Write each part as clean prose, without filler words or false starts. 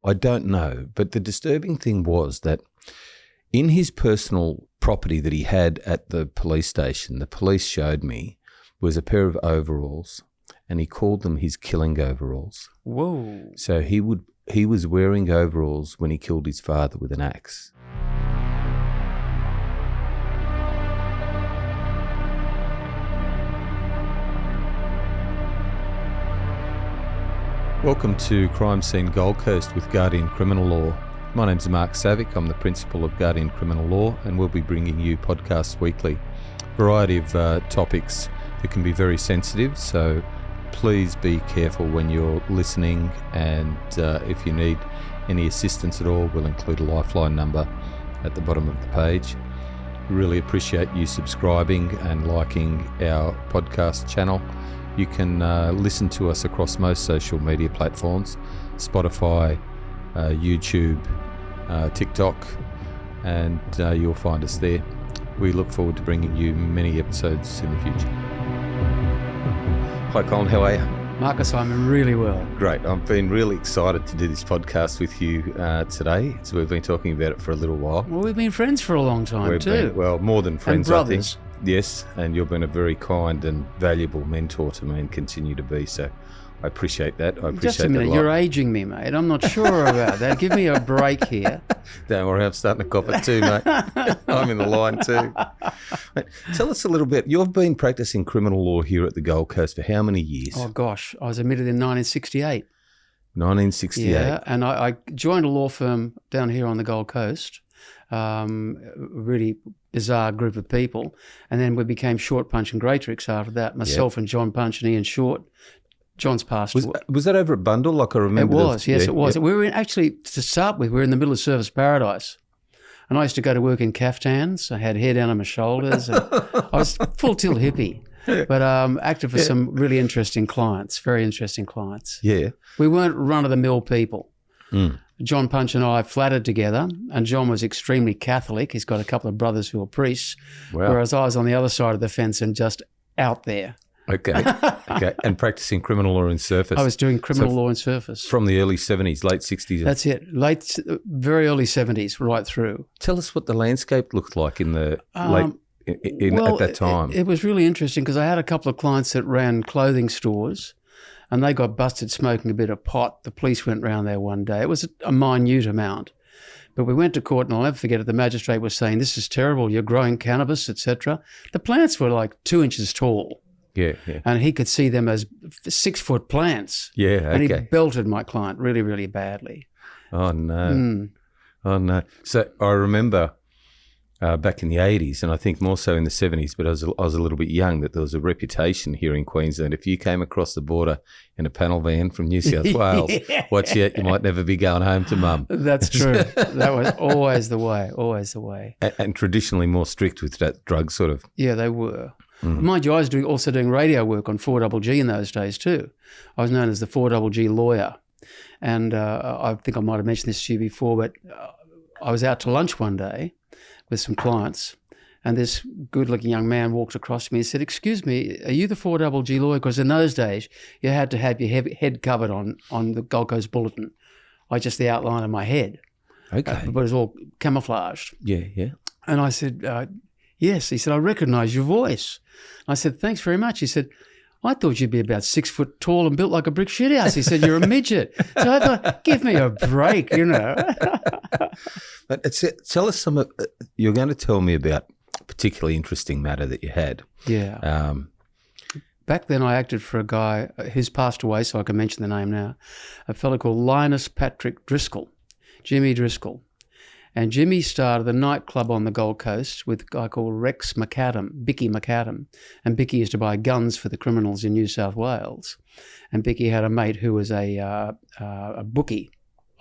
I don't know. But the disturbing thing was that in his personal property that he had at the police station, the police showed me, was a pair of overalls, and he called them his killing overalls. Whoa. So he was wearing overalls when he killed his father with an axe. Welcome to Crime Scene Gold Coast with Guardian Criminal Law. My name's Mark Savic. I'm the principal of Guardian Criminal Law, and we'll be bringing you podcasts weekly. Variety of topics that can be very sensitive, so please be careful when you're listening, and if you need any assistance at all, we'll include a lifeline number at the bottom of the page. We really appreciate you subscribing and liking our podcast channel. You can listen to us across most social media platforms, Spotify, YouTube, TikTok, and you'll find us there. We look forward to bringing you many episodes in the future. Hi Colin, how are you? Marcus, I'm really well. Great. I've been really excited to do this podcast with you today. So we've been talking about it for a little while. Well, we've been friends for a long time too. Well, more than friends, and brothers. I think. Yes, and you've been a very kind and valuable mentor to me and continue to be. So I appreciate that. I appreciate Just a minute, that a lot. you're aging me, mate. I'm not sure about that. Give me a break here. Don't worry, I'm starting to cop it too, mate. I'm in the line too. Mate, tell us a little bit. You've been practicing criminal law here at the Gold Coast for how many years? Oh, gosh. I was admitted in 1968. 1968. Yeah, and I joined a law firm down here on the Gold Coast. Really bizarre group of people. And then we became Short, Punch and Greatorix after that. Myself and John Punch and Ian Short. John's passed. Was that over at Bundle? Like I remember. It was, yes, it was. We were actually, to start with, we were in the middle of Service Paradise. And I used to go to work in caftans. I had hair down on my shoulders. And I was full tilt hippie. But acted for some really interesting clients, very interesting clients. Yeah. We weren't run-of-the-mill people. Mm. John Punch and I flattered together, and John was extremely Catholic. He's got a couple of brothers who are priests, whereas I was on the other side of the fence and just out there. Okay. And practicing criminal law in Surfers. I was doing criminal law in Surfers. From the early 70s, late 60s. That's it. Very early 70s, right through. Tell us what the landscape looked like in the at that time. It was really interesting because I had a couple of clients that ran clothing stores, and they got busted smoking a bit of pot. The police went round there one day. It was a minute amount. But we went to court, and I'll never forget it, the magistrate was saying, "This is terrible, you're growing cannabis, etc." The plants were like 2 inches tall. Yeah. And he could see them as 6-foot plants. Yeah, okay. And he belted my client really, really badly. Oh, no. Oh, no. So I remember back in the 80s, and I think more so in the 70s, but I was a little bit young, that there was a reputation here in Queensland. If you came across the border in a panel van from New South Wales, watch out, you might never be going home to mum. That's true. That was always the way, And traditionally more strict with that drug sort of. Yeah, they were. Mind you, I was also doing radio work on 4GG in those days too. I was known as the 4GG lawyer. And I think I might have mentioned this to you before, but I was out to lunch one day with some clients, and this good-looking young man walked across to me and said, "Excuse me, are you the 4GG lawyer?" Because in those days, you had to have your head covered on the Gold Coast Bulletin. Just the outline of my head. Okay. But it was all camouflaged. Yeah. And I said, yes. He said, "I recognise your voice." I said, "Thanks very much." He said, "I thought you'd be about 6 foot tall and built like a brick shithouse." He said, "You're a midget." So I thought, give me a break, you know. But tell us you're going to tell me about a particularly interesting matter that you had. Yeah. Back then I acted for a guy who's passed away, so I can mention the name now, a fellow called Linus Patrick Driscoll, Jimmy Driscoll. And Jimmy started a nightclub on the Gold Coast with a guy called Bicky McAdam. And Bicky used to buy guns for the criminals in New South Wales. And Bicky had a mate who was a bookie,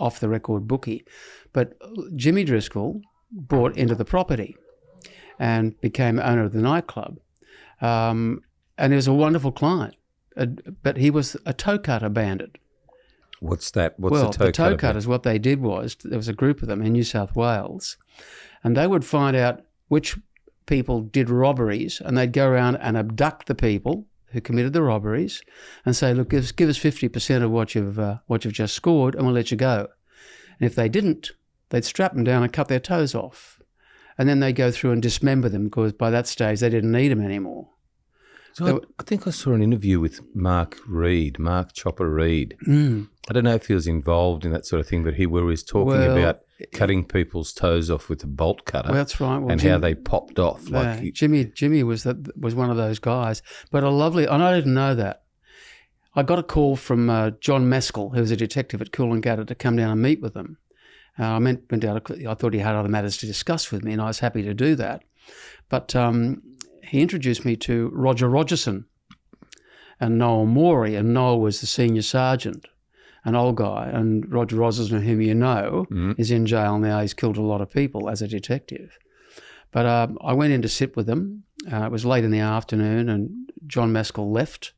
off-the-record bookie. But Jimmy Driscoll bought into the property and became owner of the nightclub. And he was a wonderful client. But he was a toe cutter bandit. What's that? The toe cutters, what they did was, there was a group of them in New South Wales, and they would find out which people did robberies, and they'd go around and abduct the people who committed the robberies and say, "Look, give us 50% of what you've just scored, and we'll let you go." And if they didn't, they'd strap them down and cut their toes off. And then they'd go through and dismember them because by that stage they didn't need them anymore. So I think I saw an interview with Mark Chopper Reed. I don't know if he was involved in that sort of thing, but he was talking about cutting people's toes off with a bolt cutter. Well, that's right. Well, and how they popped off. Jimmy was one of those guys. But and I didn't know that. I got a call from John Mescal, who was a detective at Colin Greatorix, to come down and meet with them. I thought he had other matters to discuss with me, and I was happy to do that. But he introduced me to Roger Rogerson and Noel Morey, and Noel was the senior sergeant, an old guy, and Roger Rogerson, whom you know, is in jail now. He's killed a lot of people as a detective. But I went in to sit with them. It was late in the afternoon, and John Mescal left,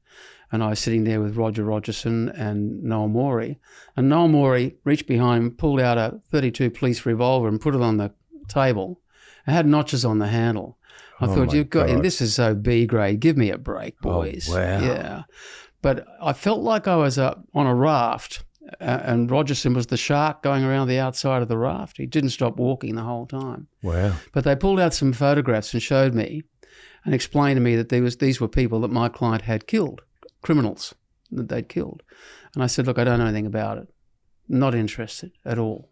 and I was sitting there with Roger Rogerson and Noel Morey. And Noel Morey reached behind him, pulled out a .32 police revolver and put it on the table. It had notches on the handle. I thought, this is so B grade. Give me a break, boys. Oh, wow. Yeah. But I felt like I was on a raft, and Rogerson was the shark going around the outside of the raft. He didn't stop walking the whole time. Wow. But they pulled out some photographs and showed me and explained to me that these were people that my client had killed, criminals that they'd killed. And I said, look, I don't know anything about it. Not interested at all.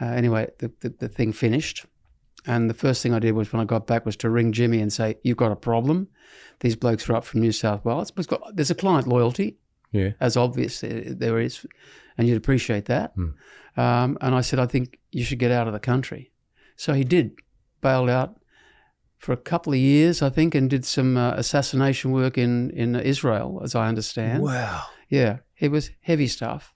Anyway, the thing finished. And the first thing I did was when I got back was to ring Jimmy and say, you've got a problem. These blokes are up from New South Wales. There's a client loyalty, as obvious there is, and you'd appreciate that. And I said, I think you should get out of the country. So he did, bailed out for a couple of years, I think, and did some assassination work in Israel, as I understand. Wow. Yeah, it was heavy stuff.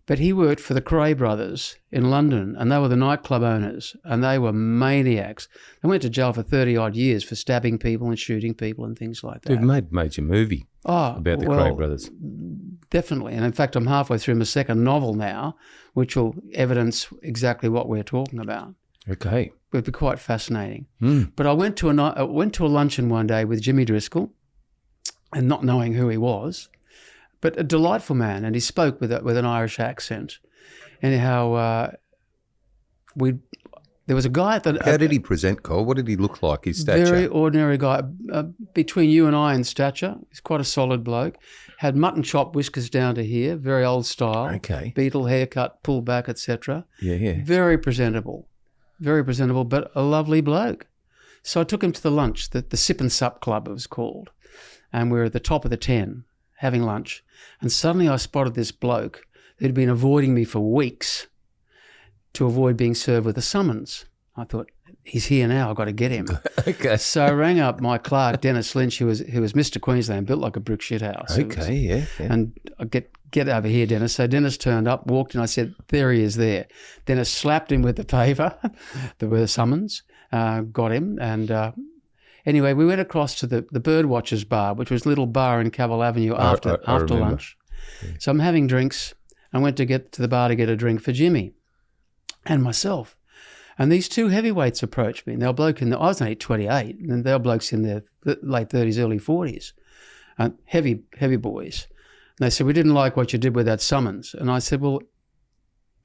But he worked for the Cray brothers in London, and they were the nightclub owners, and they were maniacs. They went to jail for 30-odd years for stabbing people and shooting people and things like that. They've made a major movie about the Cray brothers. Definitely. And in fact, I'm halfway through my second novel now, which will evidence exactly what we're talking about. Okay. It would be quite fascinating. But I went to a luncheon one day with Jimmy Driscoll, and not knowing who he was, but a delightful man, and he spoke with an Irish accent. Anyhow, there was a guy at the... How did he present, Cole? What did he look like, his stature? Very ordinary guy. Between you and I in stature, he's quite a solid bloke. Had mutton chop whiskers down to here, very old style. Okay. Beetle haircut, pulled back, etc. Yeah. Very presentable, but a lovely bloke. So I took him to the lunch, the Sip and Sup Club it was called, and we were at the top of the 10 having lunch. And suddenly I spotted this bloke who'd been avoiding me for weeks to avoid being served with a summons. I thought, he's here now, I've got to get him. Okay. So I rang up my clerk, Dennis Lynch, who was Mr. Queensland, built like a brick shit house. Okay, yeah. And I get over here, Dennis. So Dennis turned up, walked in, I said, there he is there. Dennis slapped him with the paper, the summons, got him, and... Anyway, we went across to the Birdwatchers bar, which was a little bar in Cavill Avenue after lunch. Yeah. So I'm having drinks. I went to get to the bar to get a drink for Jimmy and myself. And these two heavyweights approached me. And they were bloke I was only 28, and they were blokes in their late 30s, early 40s. Heavy boys. And they said, we didn't like what you did with that summons. And I said, well,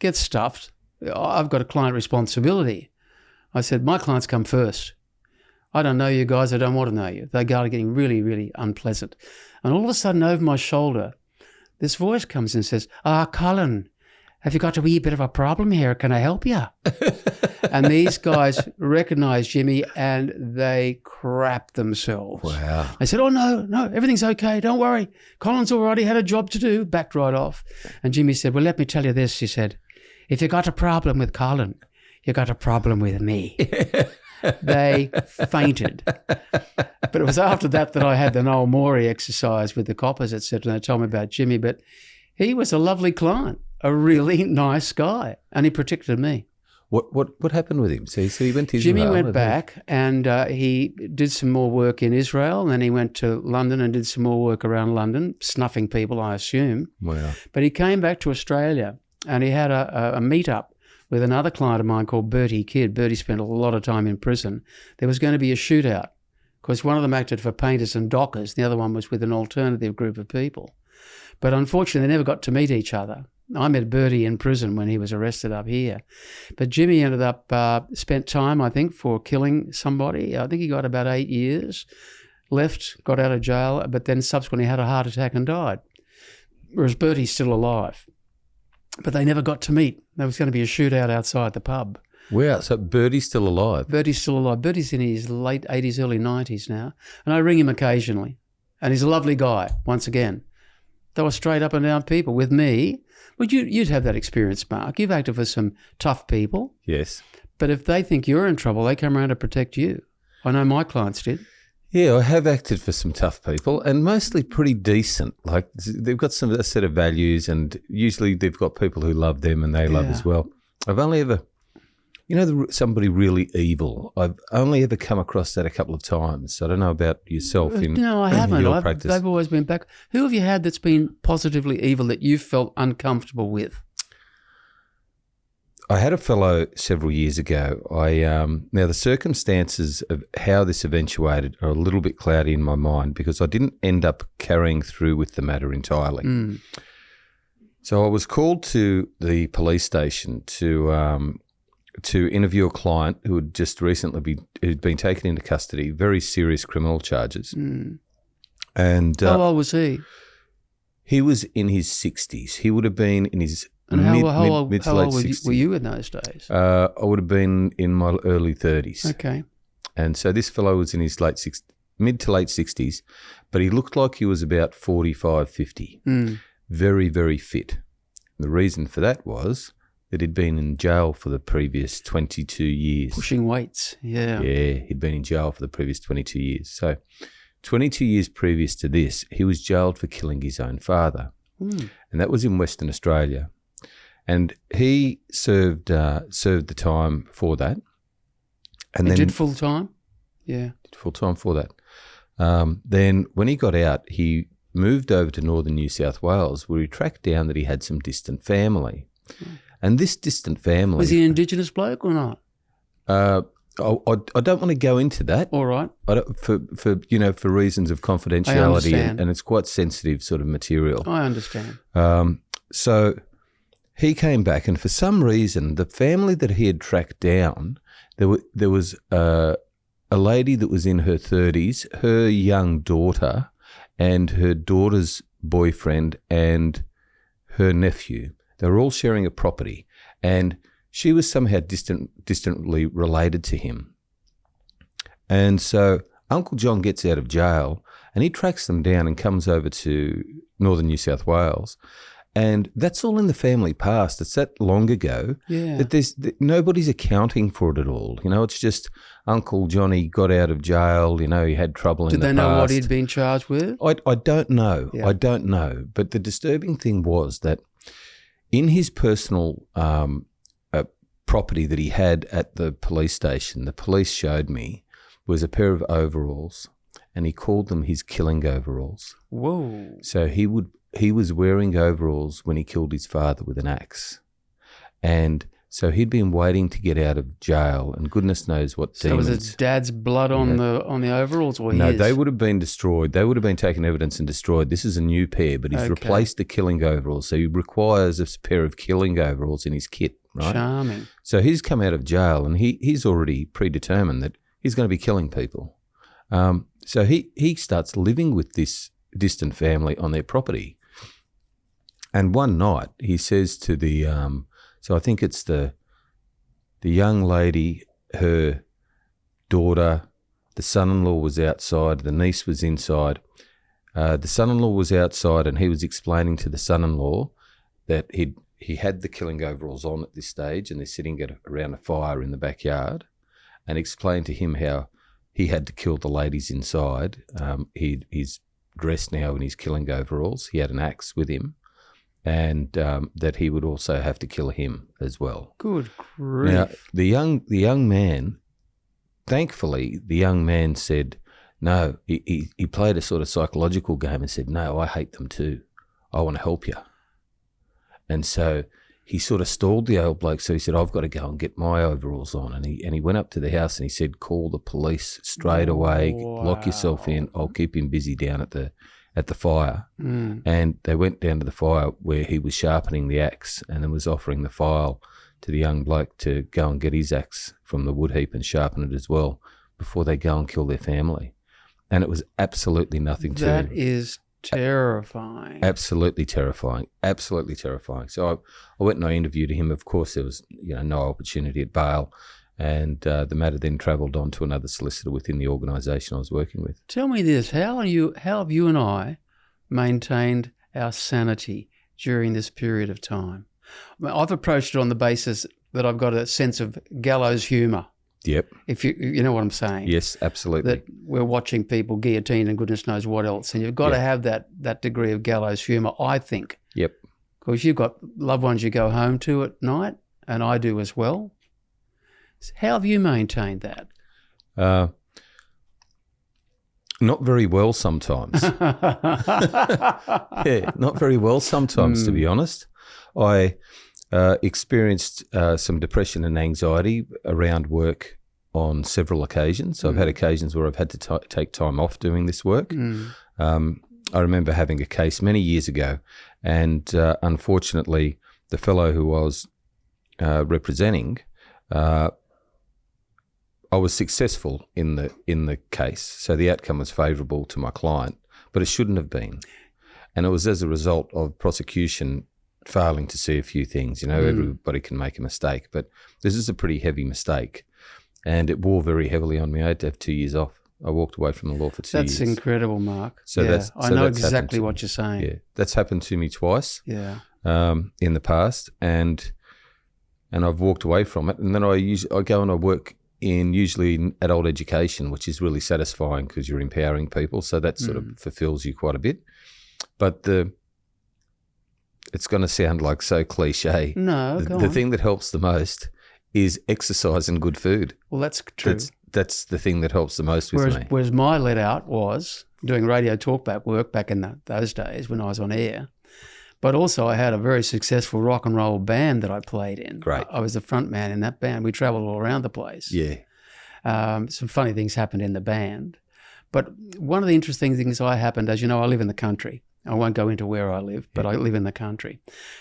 get stuffed. I've got a client responsibility. I said, my clients come first. I don't know you guys. I don't want to know you. They are getting really, really unpleasant. And all of a sudden, over my shoulder, this voice comes and says, Colin, have you got a wee bit of a problem here? Can I help you? And these guys recognized Jimmy and they crapped themselves. Wow. They said, oh, no, everything's okay. Don't worry. Colin's already had a job to do. Backed right off. And Jimmy said, well, let me tell you this. He said, if you got a problem with Colin, you got a problem with me. They fainted. But it was after that I had the Noel Morey exercise with the coppers, etc. And they told me about Jimmy. But he was a lovely client, a really nice guy, and he protected me. What happened with him? So he went to Israel. Jimmy went back and he did some more work in Israel, and then he went to London and did some more work around London, snuffing people, I assume. Wow. But he came back to Australia and he had a meet-up with another client of mine called Bertie Kidd. Bertie spent a lot of time in prison. There was going to be a shootout because one of them acted for painters and dockers. The other one was with an alternative group of people. But unfortunately, they never got to meet each other. I met Bertie in prison when he was arrested up here. But Jimmy ended up, spent time, I think, for killing somebody. I think he got about 8 years, left, got out of jail, but then subsequently had a heart attack and died. Whereas Bertie's still alive. But they never got to meet. There was going to be a shootout outside the pub. Wow, so Bertie's still alive? Bertie's still alive. Bertie's in his late 80s, early 90s now. And I ring him occasionally. And he's a lovely guy, once again. They were straight up and down people. With me, you'd have that experience, Mark. You've acted for some tough people. Yes. But if they think you're in trouble, they come around to protect you. I know my clients did. Yeah, I have acted for some tough people and mostly pretty decent. Like they've got a set of values and usually they've got people who love them and they love as well. I've only ever, somebody really evil, I've only ever come across that a couple of times. I don't know about yourself No, I haven't. Your practice. They've always been back. Who have you had that's been positively evil that you felt uncomfortable with? I had a fellow several years ago. Now the circumstances of how this eventuated are a little bit cloudy in my mind because I didn't end up carrying through with the matter entirely. So I was called to the police station to interview a client who had just recently been taken into custody, very serious criminal charges. And how old was he? He was in his 60s. He would have been in his how old were you in those days? I would have been in my early 30s. Okay. And so this fellow was in his mid to late 60s, but he looked like he was about 45, 50. Very, very fit. And the reason for that was that he'd been in jail for the previous 22 years. Pushing weights, yeah. Yeah, he'd been in jail for the previous 22 years. So 22 years previous to this, he was jailed for killing his own father. And that was in Western Australia. And he served the time for that. And then did full time? Yeah. Did full time for that. Then when he got out, he moved over to northern New South Wales where he tracked down that he had some distant family. And this distant family... Was he an Indigenous bloke or not? I don't want to go into that. All right. For reasons of confidentiality and it's quite sensitive sort of material. I understand. So he came back and for some reason the family that he had tracked down, there was a lady that was in her 30s, her young daughter and her daughter's boyfriend and her nephew. They were all sharing a property and she was somehow distantly related to him. And so Uncle John gets out of jail and he tracks them down and comes over to northern New South Wales. And that's all in the family past. It's that long ago that nobody's accounting for it at all. It's just Uncle Johnny got out of jail. He had trouble in the past. Did they know what he'd been charged with? I don't know. Yeah. I don't know. But the disturbing thing was that in his personal property that he had at the police station, the police showed me, was a pair of overalls, and he called them his killing overalls. Whoa. So he was wearing overalls when he killed his father with an axe. And so he'd been waiting to get out of jail, and goodness knows what demons. So was his dad's blood on the overalls or No, his? they would have been destroyed. They would have been taken evidence and destroyed. This is a new pair, but he's replaced the killing overalls. So he requires a pair of killing overalls in his kit, right? Charming. So he's come out of jail, and he's already predetermined that he's going to be killing people. So he starts living with this distant family on their property. And one night he says to the, so I think it's the young lady, her daughter, the son-in-law was outside, the niece was inside. The son-in-law was outside and he was explaining to the son-in-law that he had the killing overalls on at this stage and they're sitting around a fire in the backyard, and explained to him how he had to kill the ladies inside. He's dressed now in his killing overalls. He had an axe with him. And that he would also have to kill him as well. Good grief. Now, the young man, thankfully, the young man said, no, he played a sort of psychological game and said, no, I hate them too. I want to help you. And so he sort of stalled the old bloke. So he said, I've got to go and get my overalls on. And he went up to the house and he said, call the police straight away, lock yourself in. I'll keep him busy down at the at the fire, and they went down to the fire where he was sharpening the axe and then was offering the file to the young bloke to go and get his axe from the wood heap and sharpen it as well before they go and kill their family. And it was absolutely nothing to him. That is terrifying. Absolutely terrifying. Absolutely terrifying. So I went and I interviewed him. Of course, there was no opportunity at bail, and the matter then travelled on to another solicitor within the organisation I was working with. Tell me this: how have you and I maintained our sanity during this period of time? I mean, I've approached it on the basis that I've got a sense of gallows humour. Yep. If you know what I'm saying. Yes, absolutely. That we're watching people guillotine and goodness knows what else, and you've got to have that degree of gallows humour, I think. Yep. Because you've got loved ones you go home to at night, and I do as well. How have you maintained that? Not very well sometimes. Yeah, not very well sometimes, to be honest. I experienced some depression and anxiety around work on several occasions. So I've had occasions where I've had to take time off doing this work. I remember having a case many years ago, and unfortunately, the fellow who I was representing, I was successful in the case, so the outcome was favourable to my client, but it shouldn't have been, and it was as a result of prosecution failing to see a few things. Everybody can make a mistake, but this is a pretty heavy mistake, and it wore very heavily on me. I had to have 2 years off. I walked away from the law for 2 years. That's incredible, Mark. So I know exactly what you're saying. Yeah, that's happened to me twice. Yeah. In the past, and I've walked away from it, and then I go and I work in usually adult education, which is really satisfying because you're empowering people. So that sort of fulfills you quite a bit. But it's going to sound like so cliche. No, the thing that helps the most is exercise and good food. Well, that's true. That's the thing that helps the most with me. Whereas my let out was doing radio talkback work back in those days when I was on air. But also I had a very successful rock and roll band that I played in. Great. I was the front man in that band. We travelled all around the place. Yeah. Some funny things happened in the band. But one of the interesting things happened, as you know, I live in the country. I won't go into where I live, but I live in the country.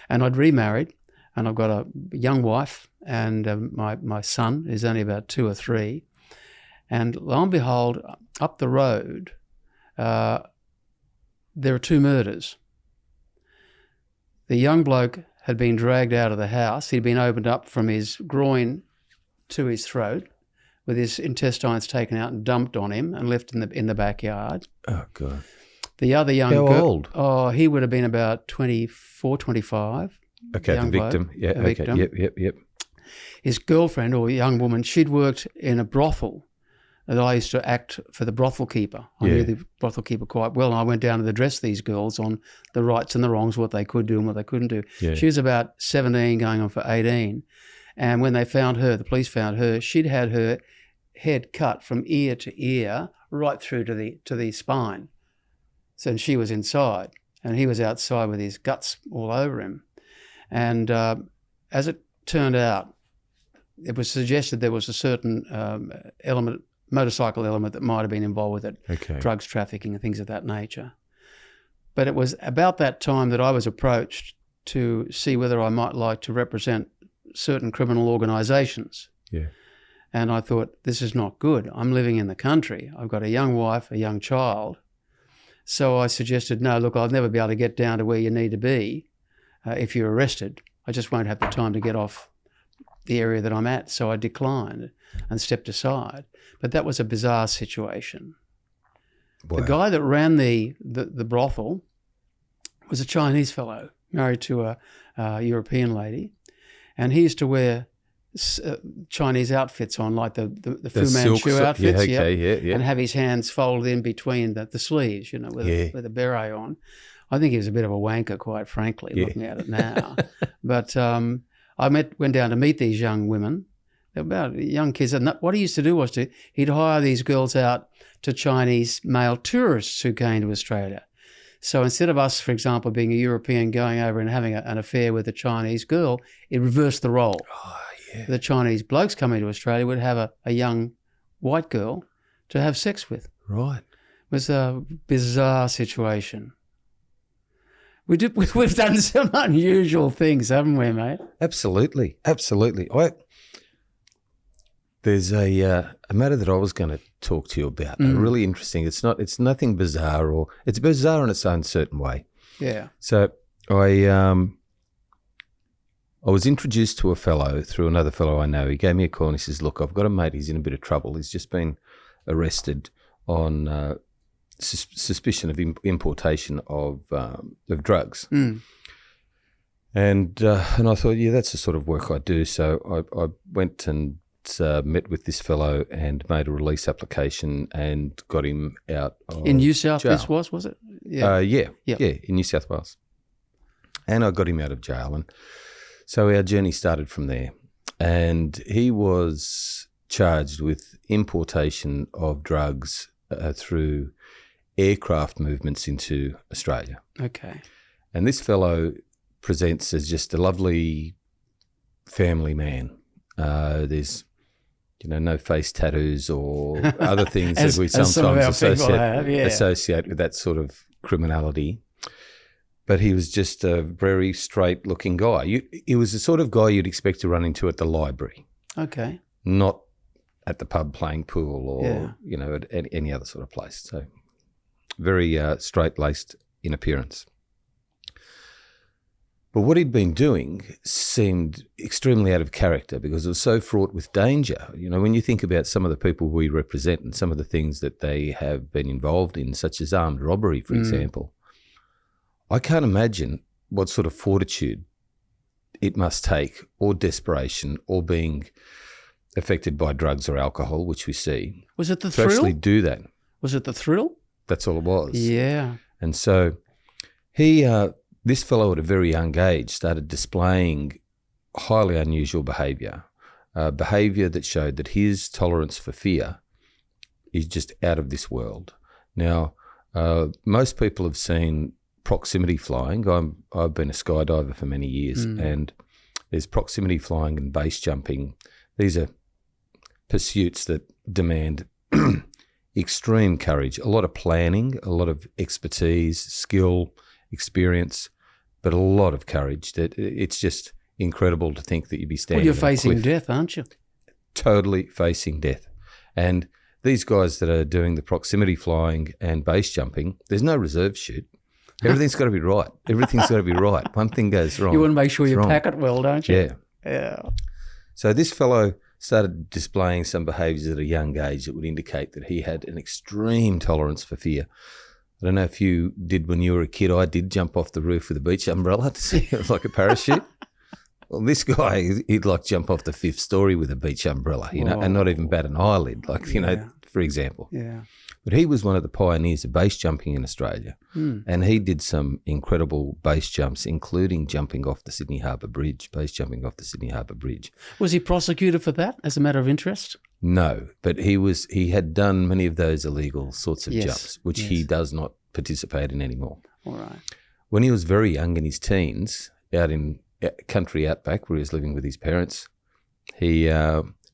And I'd remarried, and I've got a young wife, and my son is only about 2 or 3. And lo and behold, up the road, there are 2 murders. The young bloke had been dragged out of the house. He'd been opened up from his groin to his throat, with his intestines taken out and dumped on him and left in the backyard. Oh, God. The other young girl. How old? Oh, he would have been about 24, 25. Okay, the victim. Bloke, yeah, the okay. victim. Yep. His girlfriend, or young woman, she'd worked in a brothel that I used to act for the brothel keeper. I knew the brothel keeper quite well, and I went down to address these girls on the rights and the wrongs, what they could do and what they couldn't do. Yeah. She was about 17 going on for 18. And when they found her, the police found her, she'd had her head cut from ear to ear right through to the spine. So she was inside, and he was outside with his guts all over him. And as it turned out, it was suggested there was a certain motorcycle element that might have been involved with it, drugs trafficking and things of that nature. But it was about that time that I was approached to see whether I might like to represent certain criminal organisations. Yeah. And I thought, this is not good. I'm living in the country. I've got a young wife, a young child. So I suggested, no, look, I'll never be able to get down to where you need to be if you're arrested. I just won't have the time to get off the area that I'm at. So I declined and stepped aside. But that was a bizarre situation. Wow. The guy that ran the brothel was a Chinese fellow, married to a European lady. And he used to wear Chinese outfits on, like the Fu Manchu outfits, and have his hands folded in between the sleeves, with a beret on. I think he was a bit of a wanker, quite frankly, looking at it now. But I went down to meet these young women, about young kids. And what he used to do was he'd hire these girls out to Chinese male tourists who came to Australia. So instead of us, for example, being a European going over and having an affair with a Chinese girl, it reversed the role. Oh, yeah. The Chinese blokes coming to Australia would have a young white girl to have sex with. Right. was a bizarre situation. We've done some unusual things, haven't we, mate? Absolutely. There's a matter that I was going to talk to you about. Really interesting. It's nothing bizarre, or it's bizarre in its own certain way. Yeah. So I was introduced to a fellow through another fellow I know. He gave me a call and he says, "Look, I've got a mate. He's in a bit of trouble. He's just been arrested on suspicion of importation of drugs." And I thought, yeah, that's the sort of work I do. So I went and met with this fellow and made a release application and got him out of in New South jail. This was it? Yeah, in New South Wales. And I got him out of jail. And so our journey started from there. And he was charged with importation of drugs through aircraft movements into Australia. Okay. And this fellow presents as just a lovely family man. There's, no face tattoos or other things that we sometimes associate with that sort of criminality. But he was just a very straight-looking guy. He was the sort of guy you'd expect to run into at the library. Okay. Not at the pub playing pool or, Yeah. at any other sort of place. So very straight-laced in appearance. But what he'd been doing seemed extremely out of character because it was so fraught with danger. When you think about some of the people we represent and some of the things that they have been involved in, such as armed robbery, for example, I can't imagine what sort of fortitude it must take, or desperation, or being affected by drugs or alcohol, which we see. Was it the to thrill? actually do that. Was it the thrill? That's all it was. Yeah. And so this fellow at a very young age started displaying highly unusual behaviour that showed that his tolerance for fear is just out of this world. Now, most people have seen proximity flying. I've been a skydiver for many years, and there's proximity flying and base jumping. These are pursuits that demand extreme courage, a lot of planning, a lot of expertise, skill, experience, but a lot of courage. That it's just incredible to think that you'd be standing. Well, you're on a facing cliff. death, aren't you? Totally facing death. And these guys that are doing the proximity flying and base jumping, there's no reserve chute. Everything's got to be right. Everything's got to be right. One thing goes wrong. You want to make sure it's you wrong. pack it well, don't you? Yeah. Yeah. So this fellow started displaying some behaviours at a young age that would indicate that he had an extreme tolerance for fear. I don't know if you did when you were a kid. I did jump off the roof with a beach umbrella to see it like a parachute. Well, this guy, he'd like jump off the 5th story with a beach umbrella, and not even bat an eyelid, for example. Yeah. But he was one of the pioneers of base jumping in Australia, and he did some incredible base jumps, including jumping off the Sydney Harbour Bridge, base jumping off the Sydney Harbour Bridge. Was he prosecuted for that as a matter of interest? No, but he had done many of those illegal sorts of jumps, which he does not participate in anymore. All right. When he was very young, in his teens, out in country outback where he was living with his parents, he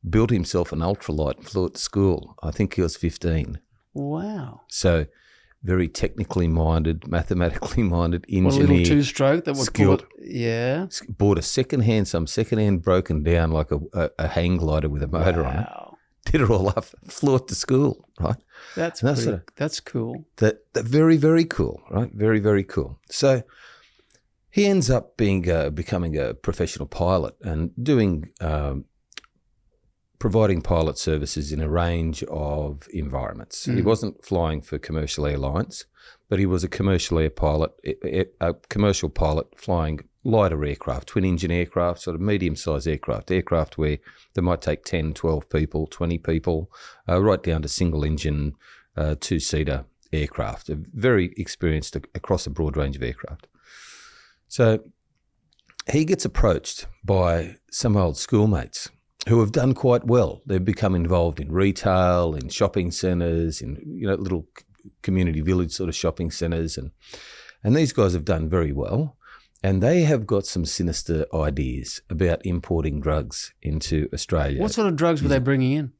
built himself an ultralight and flew it to school. I think he was 15. Wow. So very technically minded, mathematically minded, engineer. A little two-stroke that would skilled. pull it. Yeah. Bought some second-hand broken down like a hang glider with a motor on it. Did it all up, flew it to school, right? That's cool. That very, very cool, right? Very, very cool. So he ends up becoming a professional pilot and doing providing pilot services in a range of environments. He wasn't flying for commercial airlines, but he was a commercial pilot flying lighter aircraft, twin-engine aircraft, sort of medium-sized aircraft where they might take 10, 12 people, 20 people, right down to single-engine, two-seater aircraft. Very experienced across a broad range of aircraft. So he gets approached by some old schoolmates who have done quite well. They've become involved in retail, in shopping centres, in little community village sort of shopping centres, and these guys have done very well. And they have got some sinister ideas about importing drugs into Australia. What sort of drugs were they bringing in?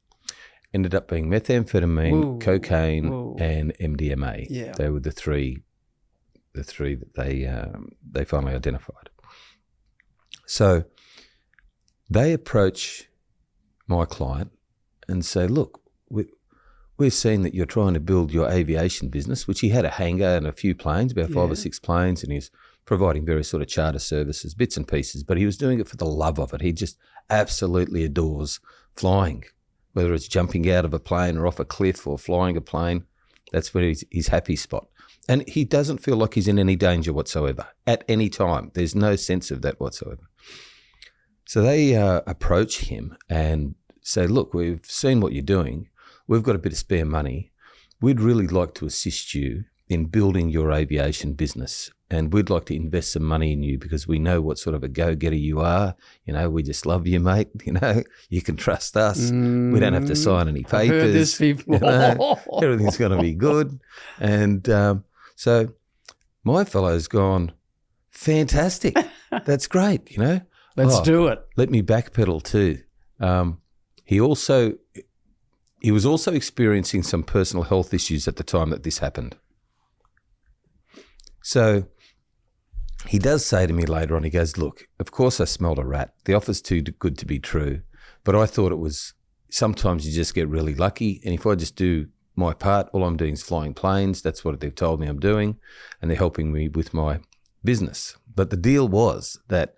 ended up being methamphetamine, Whoa. cocaine, Whoa. and MDMA. Yeah. They were the three that they finally identified. So they approach my client and say, look, we've seen that you're trying to build your aviation business, which he had a hangar and a few planes, about 5 or 6 planes, and he's providing various sort of charter services, bits and pieces, but he was doing it for the love of it. He just absolutely adores flying, whether it's jumping out of a plane or off a cliff or flying a plane. That's where his happy spot. And he doesn't feel like he's in any danger whatsoever at any time. There's no sense of that whatsoever. So they approach him and say, look, we've seen what you're doing. We've got a bit of spare money. We'd really like to assist you in building your aviation business. And we'd like to invest some money in you because we know what sort of a go-getter you are. You know, we just love you, mate. You know, you can trust us. We don't have to sign any papers. I've heard this before. You know, everything's going to be good. And so my fellow's gone, fantastic. That's great, you know. Let's do it. Let me backpedal too. He was also experiencing some personal health issues at the time that this happened. So he does say to me later on, he goes, look, of course I smelled a rat. The offer's too good to be true. But I thought it was, sometimes you just get really lucky. And if I just do my part, all I'm doing is flying planes. That's what they've told me I'm doing. And they're helping me with my business. But the deal was that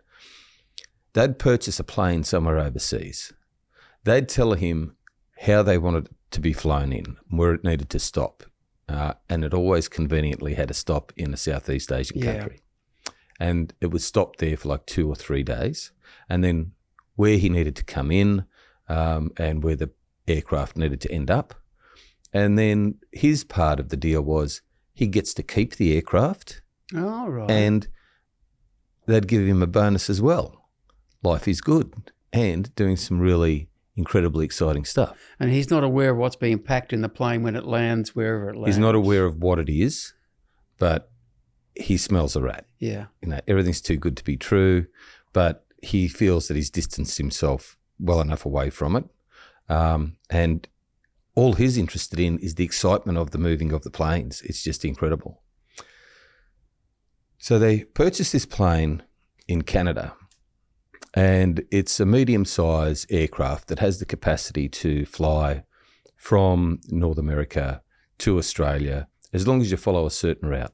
they'd purchase a plane somewhere overseas. They'd tell him how they wanted it to be flown in, where it needed to stop. And it always conveniently had to stop in a Southeast Asian country. And it would stop there for like 2 or 3 days. And then where he needed to come in and where the aircraft needed to end up. And then his part of the deal was he gets to keep the aircraft. All right. And they'd give him a bonus as well. Life is good. And doing some really incredibly exciting stuff. And he's not aware of what's being packed in the plane when it lands, wherever it lands. He's not aware of what it is, but he smells a rat. Yeah. You know, everything's too good to be true, but he feels that he's distanced himself well enough away from it. And all he's interested in is the excitement of the moving of the planes. It's just incredible. So they purchased this plane in Canada. And it's a medium-sized aircraft that has the capacity to fly from North America to Australia as long as you follow a certain route.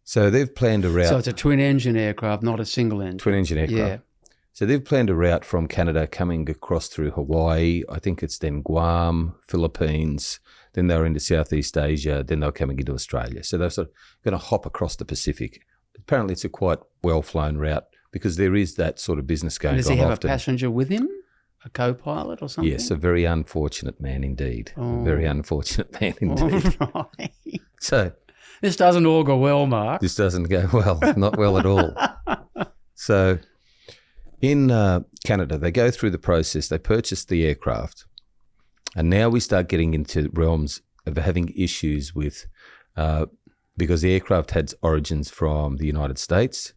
So they've planned a route. So it's a twin-engine aircraft, not a single-engine. Twin-engine aircraft. Yeah. So they've planned a route from Canada coming across through Hawaii. I think it's then Guam, Philippines. Then they're into Southeast Asia. Then they're coming into Australia. So they're sort of going to hop across the Pacific. Apparently it's a quite well-flown route, because there is that sort of business going on often. Does he have a passenger with him? A co-pilot or something? Yes, a very unfortunate man indeed. Oh. A very unfortunate man indeed. All right. So This doesn't all go well, Mark. this doesn't go well, not well at all. So in Canada, they go through the process, they purchase the aircraft, and now we start getting into realms of having issues with, because the aircraft had origins from the United States.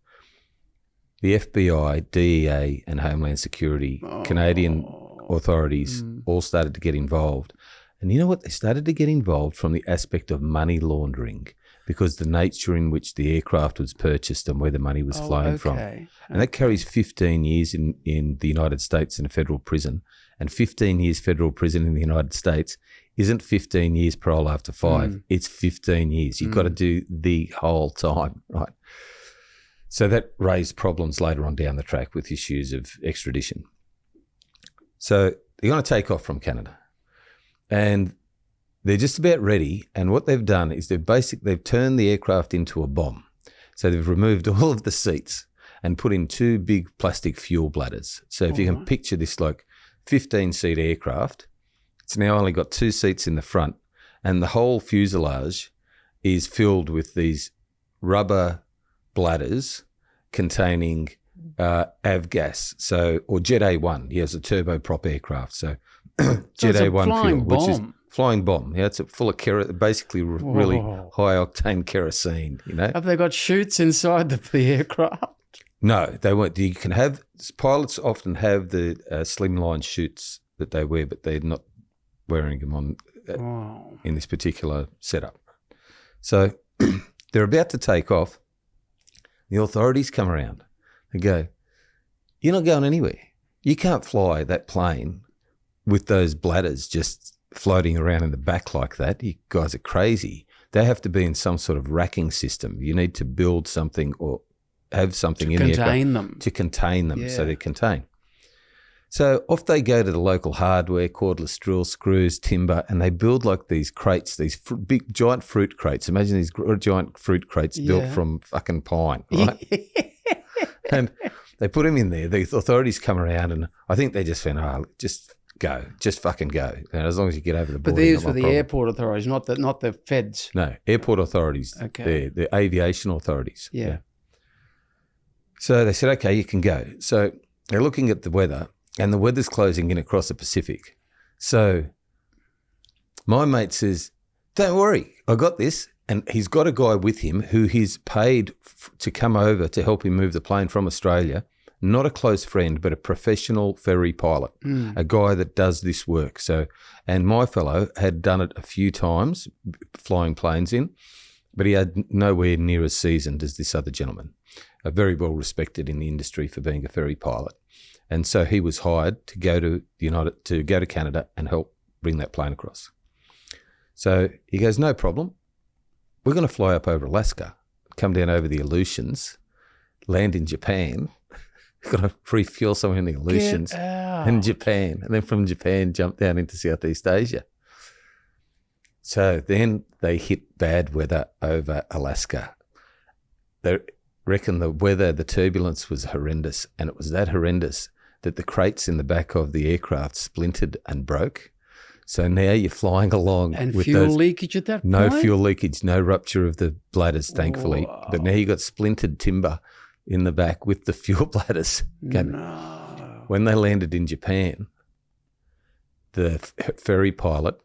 The FBI, DEA, and Homeland Security, Canadian authorities all started to get involved. And you know what? They started to get involved from the aspect of money laundering, because the nature in which the aircraft was purchased and where the money was flown from. And that carries 15 years in the United States in a federal prison. And 15 years federal prison in the United States isn't 15 years parole after 5. It's 15 years. You've got to do the whole time, right? So that raised problems later on down the track with issues of extradition. So they're going to take off from Canada, and they're just about ready. And what they've done is they've turned the aircraft into a bomb. So they've removed all of the seats and put in 2 big plastic fuel bladders. So if you can picture this like 15-seat aircraft, it's now only got 2 seats in the front, and the whole fuselage is filled with these rubber bladders containing avgas, or Jet A1. He has a turboprop aircraft, so Jet A1 fuel, which is flying bomb. Yeah, it's full of basically really high octane kerosene. You know, have they got chutes inside the aircraft? No, they won't. You can have pilots often have the slimline chutes that they wear, but they're not wearing them on in this particular setup. So they're about to take off. The authorities come around and go, "You're not going anywhere. You can't fly that plane with those bladders just floating around in the back like that. You guys are crazy. They have to be in some sort of racking system. You need to build something or have something in the aircraft to contain them, so they're contained." So off they go to the local hardware, cordless drill, screws, timber, and they build like these crates, these big giant fruit crates. Imagine these giant fruit crates built from fucking pine, right? And they put them in there. The authorities come around, and I think they just went, just go, just fucking go. And as long as you get over the border. But these were the airport authorities, not the feds. No, airport authorities. Okay. The aviation authorities. Yeah. So they said, okay, you can go. So they're looking at the weather, and the weather's closing in across the Pacific. So my mate says, "Don't worry, I got this." And he's got a guy with him who he's paid to come over to help him move the plane from Australia. Not a close friend, but a professional ferry pilot, a guy that does this work. So, and my fellow had done it a few times, flying planes in, but he had nowhere near as seasoned as this other gentleman, very well respected in the industry for being a ferry pilot. And so he was hired to go to Canada and help bring that plane across. So he goes, "No problem. We're going to fly up over Alaska, come down over the Aleutians, land in Japan, got to refuel somewhere in the Aleutians and Japan, and then from Japan jump down into Southeast Asia." So then they hit bad weather over Alaska. They reckon the turbulence was horrendous, and it was that horrendous that the crates in the back of the aircraft splintered and broke. So now you're flying along and with fuel leakage at that point? No fuel leakage, no rupture of the bladders, thankfully. Whoa. But now you got splintered timber in the back with the fuel bladders. No. When they landed in Japan, the ferry pilot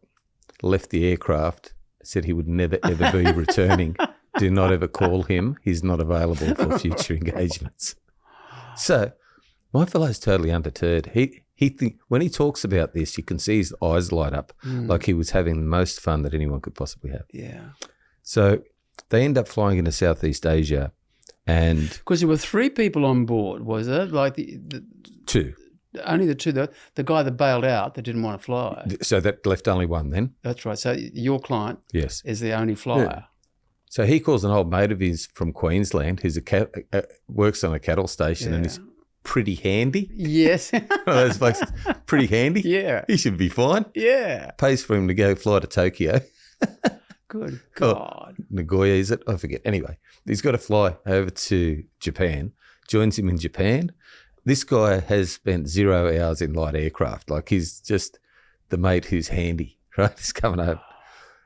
left the aircraft, said he would never, ever be returning. Do not ever call him. He's not available for future engagements. So my fellow's totally undeterred. When he talks about this, you can see his eyes light up like he was having the most fun that anyone could possibly have. Yeah. So they end up flying into Southeast Asia, and because there were 3 people on board, was it? Like the 2. Only the 2. The guy that bailed out that didn't want to fly. So that left only 1 then. That's right. So your client is the only flyer. Yeah. So he calls an old mate of his from Queensland who's works on a cattle station and is pretty handy. Yes. One of those places, pretty handy. Yeah. He should be fine. Yeah. Pays for him to go fly to Tokyo. Good God. Nagoya, is it? I forget. Anyway, he's got to fly over to Japan, joins him in Japan. This guy has spent 0 hours in light aircraft. Like he's just the mate who's handy, right? He's coming over.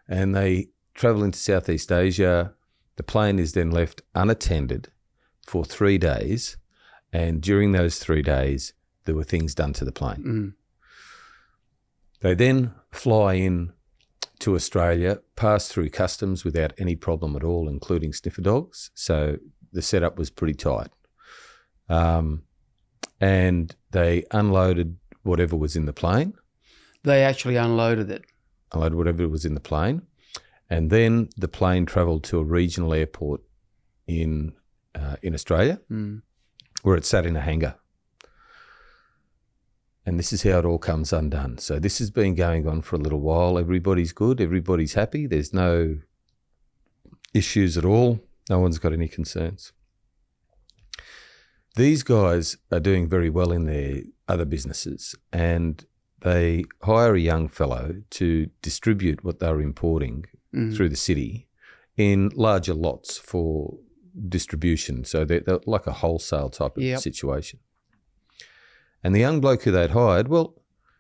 And they travel into Southeast Asia. The plane is then left unattended for 3 days. And during those 3 days, there were things done to the plane. They then fly in to Australia, pass through customs without any problem at all, including sniffer dogs. So the setup was pretty tight. And they unloaded whatever was in the plane. They actually unloaded it. Unloaded whatever was in the plane. And then the plane travelled to a regional airport in Australia, where it sat in a hangar. And this is how it all comes undone. So this has been going on for a little while. Everybody's good. Everybody's happy. There's no issues at all. No one's got any concerns. These guys are doing very well in their other businesses, and they hire a young fellow to distribute what they're importing through the city in larger lots for distribution. So they're like a wholesale type of situation. And the young bloke who they'd hired, well,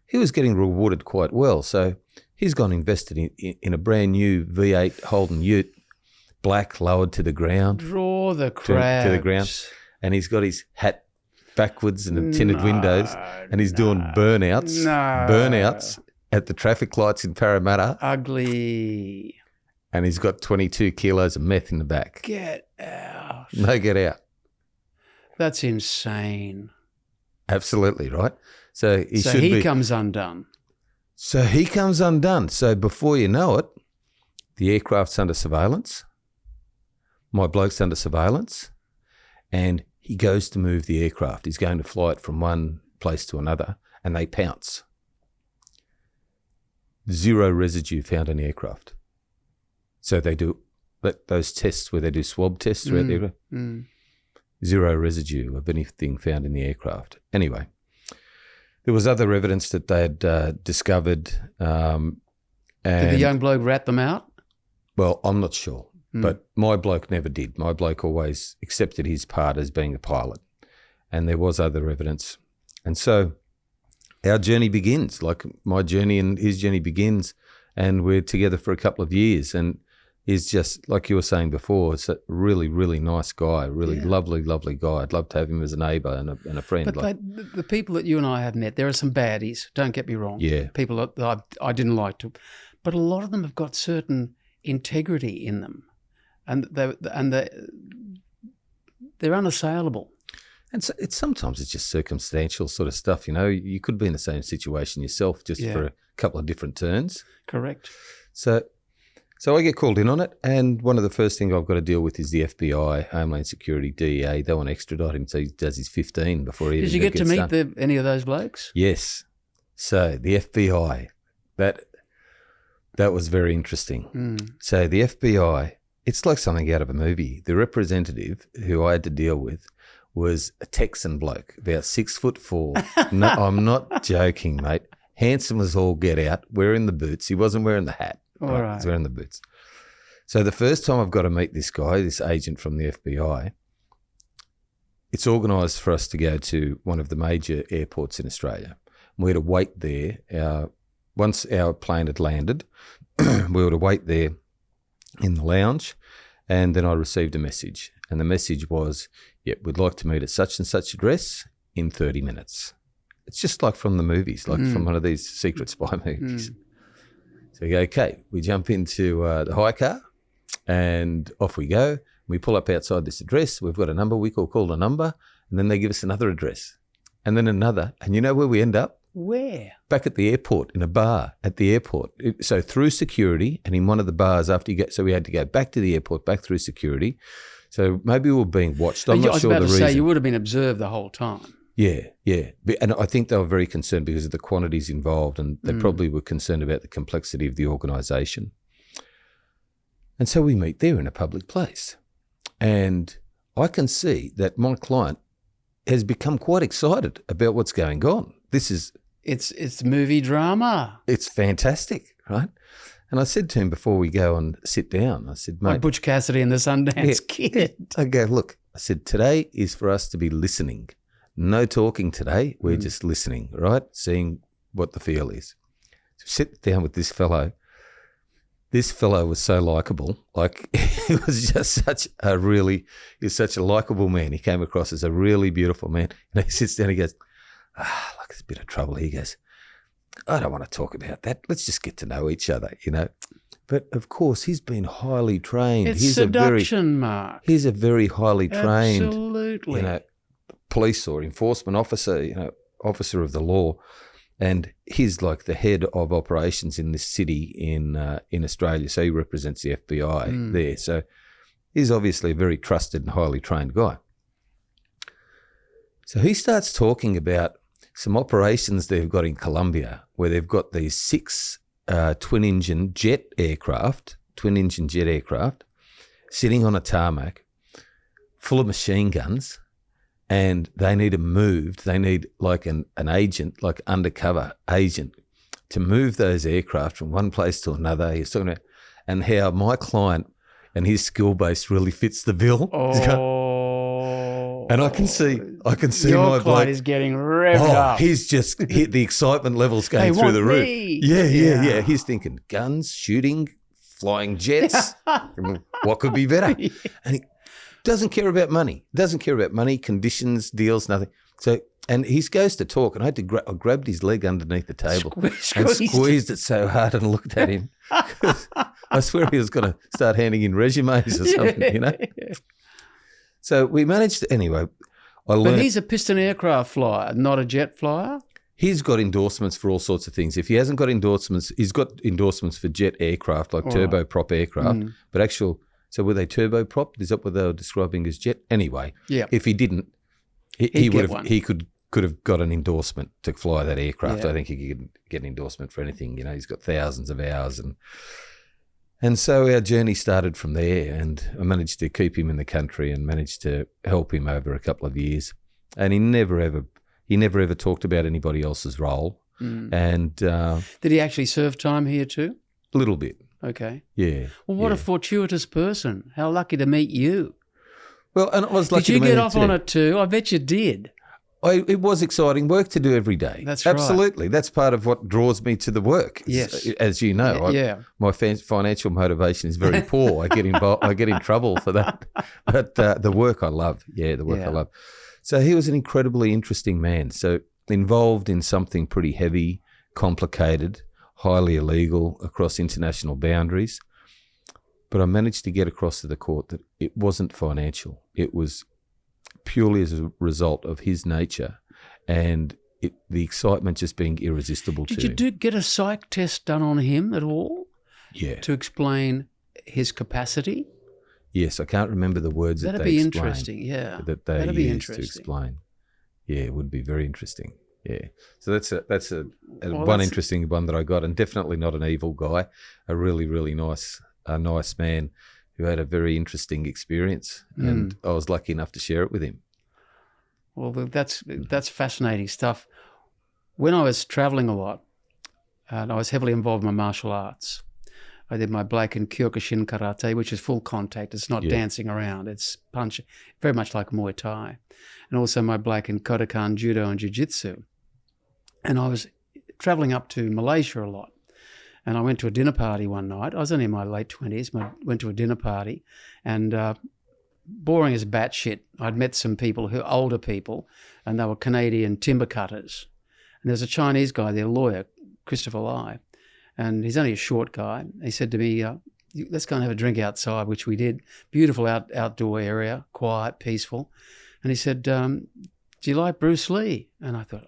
he was getting rewarded quite well. So he's gone invested in a brand new V8 Holden Ute, black, lowered to the ground. Draw the crowds. To the ground. And he's got his hat backwards and the tinted windows, and he's doing burnouts at the traffic lights in Parramatta. Ugly. And he's got 22 kilos of meth in the back. Get out. No, get out. That's insane. Absolutely, right? So he comes undone. So he comes undone. So before you know it, the aircraft's under surveillance. My bloke's under surveillance. And he goes to move the aircraft. He's going to fly it from one place to another, and they pounce. 0 residue found on the aircraft. So they do those tests where they do swab tests throughout the aircraft. 0 residue of anything found in the aircraft. Anyway, there was other evidence that they had discovered. Did the young bloke rat them out? Well, I'm not sure, but my bloke never did. My bloke always accepted his part as being a pilot, and there was other evidence. And so our journey begins, like my journey and his journey begins, and we're together for a couple of years. And he's just, like you were saying before, it's a really, really nice guy, really lovely, lovely guy. I'd love to have him as a neighbour and a friend. But the people that you and I have met, there are some baddies, don't get me wrong. Yeah. People that I didn't like to, but a lot of them have got certain integrity in them, and they're unassailable. And so sometimes it's just circumstantial sort of stuff, you know. You could be in the same situation yourself, just for a couple of different turns. Correct. So I get called in on it, and one of the first things I've got to deal with is the FBI, Homeland Security, DEA. They want to extradite him, so he does his 15 before he. Did you get to meet any of those blokes? Yes. So the FBI, that was very interesting. So the FBI, it's like something out of a movie. The representative who I had to deal with was a Texan bloke, about 6'4". No, I'm not joking, mate. Handsome as all get out, wearing the boots. He wasn't wearing the hat. All right. He was wearing the boots. So the first time I've got to meet this guy, this agent from the FBI, it's organised for us to go to one of the major airports in Australia. We had to wait there. Once our plane had landed, we were to wait there in the lounge, and then I received a message. And the message was, we'd like to meet at such and such address in 30 minutes. It's just like from the movies, like from one of these secret spy movies. So we go, okay, we jump into the hire car and off we go. We pull up outside this address. We've got a number. We call the number, and then they give us another address and then another. And you know where we end up? Where? Back at the airport, in a bar at the airport. So through security and in one of the bars after you get, so we had to go back to the airport, back through security. So maybe we were being watched. I'm not sure the reason. I was about to say, you would have been observed the whole time. Yeah. And I think they were very concerned because of the quantities involved, and they probably were concerned about the complexity of the organisation. And so we meet there in a public place. And I can see that my client has become quite excited about what's going on. It's movie drama. It's fantastic, right? And I said to him before we go and sit down, I said, mate. Like Butch Cassidy and the Sundance Kid. I go, look, I said, today is for us to be listening. No talking today. We're just listening, right? Seeing what the feel is. So sit down with this fellow. This fellow was so likable. Like, he was just such a likable man. He came across as a really beautiful man. And he sits down and he goes, like it's a bit of trouble. He goes, I don't want to talk about that. Let's just get to know each other, you know. But, of course, he's been highly trained. It's seduction, Mark. He's a very highly trained, absolutely, police or enforcement officer, officer of the law. And he's like the head of operations in this city in Australia. So he represents the FBI there. So he's obviously a very trusted and highly trained guy. So he starts talking about some operations they've got in Colombia where they've got these 6 twin-engine jet aircraft sitting on a tarmac full of machine guns, and they need them moved. They need like an agent, like undercover agent, to move those aircraft from one place to another. He's talking about, and how my client and his skill base really fits the bill. And I can see your my client is getting revved up. He's just hit the excitement levels going through the roof. Yeah. He's thinking guns, shooting, flying jets. What could be better? And he doesn't care about money. Conditions, deals, nothing. So, and he goes to talk, and I had to I grabbed his leg underneath the table and squeezed it so hard and looked at him. I swear he was going to start handing in resumes or something, you know. So we managed to, anyway, But he's a piston aircraft flyer, not a jet flyer? He's got endorsements for all sorts of things. If he hasn't got endorsements, he's got endorsements for jet aircraft, like turboprop aircraft. But so were they turboprop? Is that what they were describing as jet? Anyway, if he didn't, he could have got an endorsement to fly that aircraft. I think he could get an endorsement for anything. He's got thousands of hours, and so our journey started from there. And I managed to keep him in the country and managed to help him over a couple of years. And he never ever talked about anybody else's role. And did he actually serve time here too? A little bit. Okay. Yeah. Well, what a fortuitous person. How lucky to meet you. Well, and I was lucky to meet him. Did you get off on it too? I bet you did. It was exciting work to do every day. That's right. Absolutely. That's part of what draws me to the work. Yes. As you know, my financial motivation is very poor. I get in trouble for that. But the work I love. Yeah, the work I love. So he was an incredibly interesting man. So involved in something pretty heavy, complicated, highly illegal across international boundaries. But I managed to get across to the court that it wasn't financial. It was purely as a result of his nature and the excitement just being irresistible to him. Did you get a psych test done on him at all? Yeah. To explain his capacity? Yes, I can't remember the words that they explained. That'd be interesting, yeah. That they used to explain. Yeah, it would be very interesting. Yeah. So that's one interesting one that I got, and definitely not an evil guy, a really, really nice man who had a very interesting experience, and I was lucky enough to share it with him. Well, that's fascinating stuff. When I was travelling a lot, and I was heavily involved in my martial arts, I did my Blake and Kyokushin karate, which is full contact. It's not dancing around. It's punch, very much like Muay Thai. And also my Blake and Kodokan judo and jiu-jitsu. And I was travelling up to Malaysia a lot. And I went to a dinner party one night. I was only in my late 20s. I went to a dinner party, and boring as batshit, I'd met some people, older people, and they were Canadian timber cutters. And there's a Chinese guy there, a lawyer, Christopher Lai, and he's only a short guy. He said to me, let's go and have a drink outside, which we did. Beautiful outdoor area, quiet, peaceful. And he said, do you like Bruce Lee? And I thought,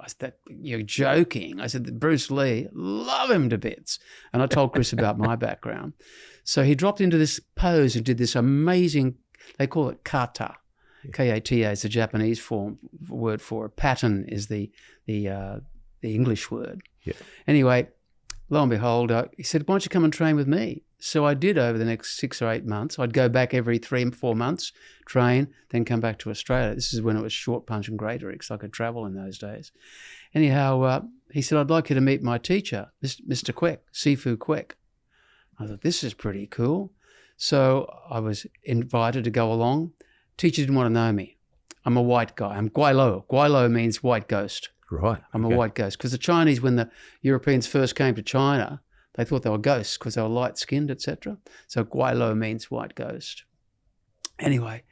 you're joking. I said, Bruce Lee, love him to bits. And I told Chris about my background. So he dropped into this pose and did this amazing, they call it kata. K-A-T-A is the Japanese word for it. Pattern is the English word. Yeah. Anyway, lo and behold, he said, why don't you come and train with me? So I did over the next 6 or 8 months. I'd go back every 3 or 4 months, train, then come back to Australia. This is when it was short punch and Greatorix. I could travel in those days. Anyhow, he said, I'd like you to meet my teacher, Mr. Kwek, Sifu Kwek. I thought, this is pretty cool. So I was invited to go along. Teacher didn't want to know me. I'm a white guy. I'm Guaylo. Guaylo means white ghost. Right. I'm a white ghost. Because the Chinese, when the Europeans first came to China, they thought they were ghosts because they were light-skinned, etc. So Guaylo means white ghost. Anyway,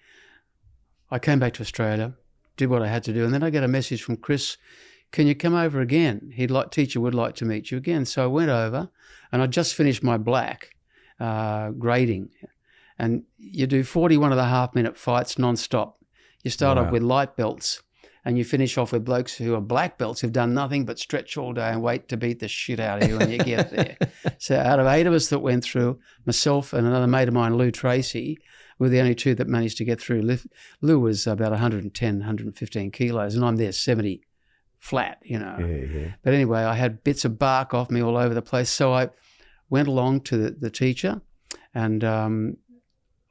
I came back to Australia, did what I had to do, and then I get a message from Chris, can you come over again? Teacher would like to meet you again. So I went over, and I just finished my black grading. And you do 41.5-minute fights non-stop. You start off with light belts, and you finish off with blokes who are black belts who've done nothing but stretch all day and wait to beat the shit out of you when you get there. So out of 8 of us that went through, myself and another mate of mine, Lou Tracy, were the only 2 that managed to get through. Lou was about 110, 115 kilos, and I'm there 70 flat, Yeah. But anyway, I had bits of bark off me all over the place. So I went along to the teacher, and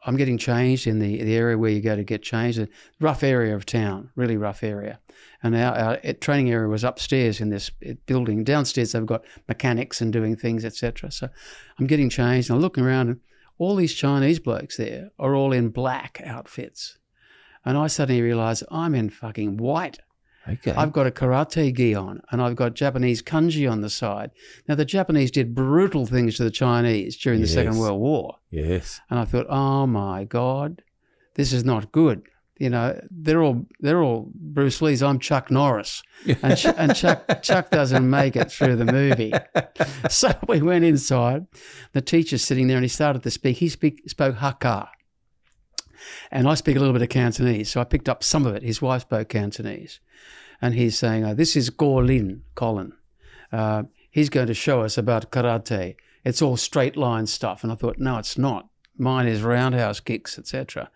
I'm getting changed in the area where you go to get changed. A rough area of town, really rough area. And our training area was upstairs in this building. Downstairs they've got mechanics and doing things, etc. So I'm getting changed, and I'm looking around, and all these Chinese blokes there are all in black outfits. And I suddenly realised I'm in fucking white. Okay. I've got a karate gi on, and I've got Japanese kanji on the side. Now, the Japanese did brutal things to the Chinese during the Second World War. Yes. And I thought, oh my God, this is not good. They're all Bruce Lee's. I'm Chuck Norris, and Chuck doesn't make it through the movie. So we went inside. The teacher's sitting there, and he started to speak. He spoke Hakka. And I speak a little bit of Cantonese, so I picked up some of it. His wife spoke Cantonese. And he's saying, this is Colin. He's going to show us about karate. It's all straight line stuff. And I thought, no, it's not. Mine is roundhouse kicks, etc.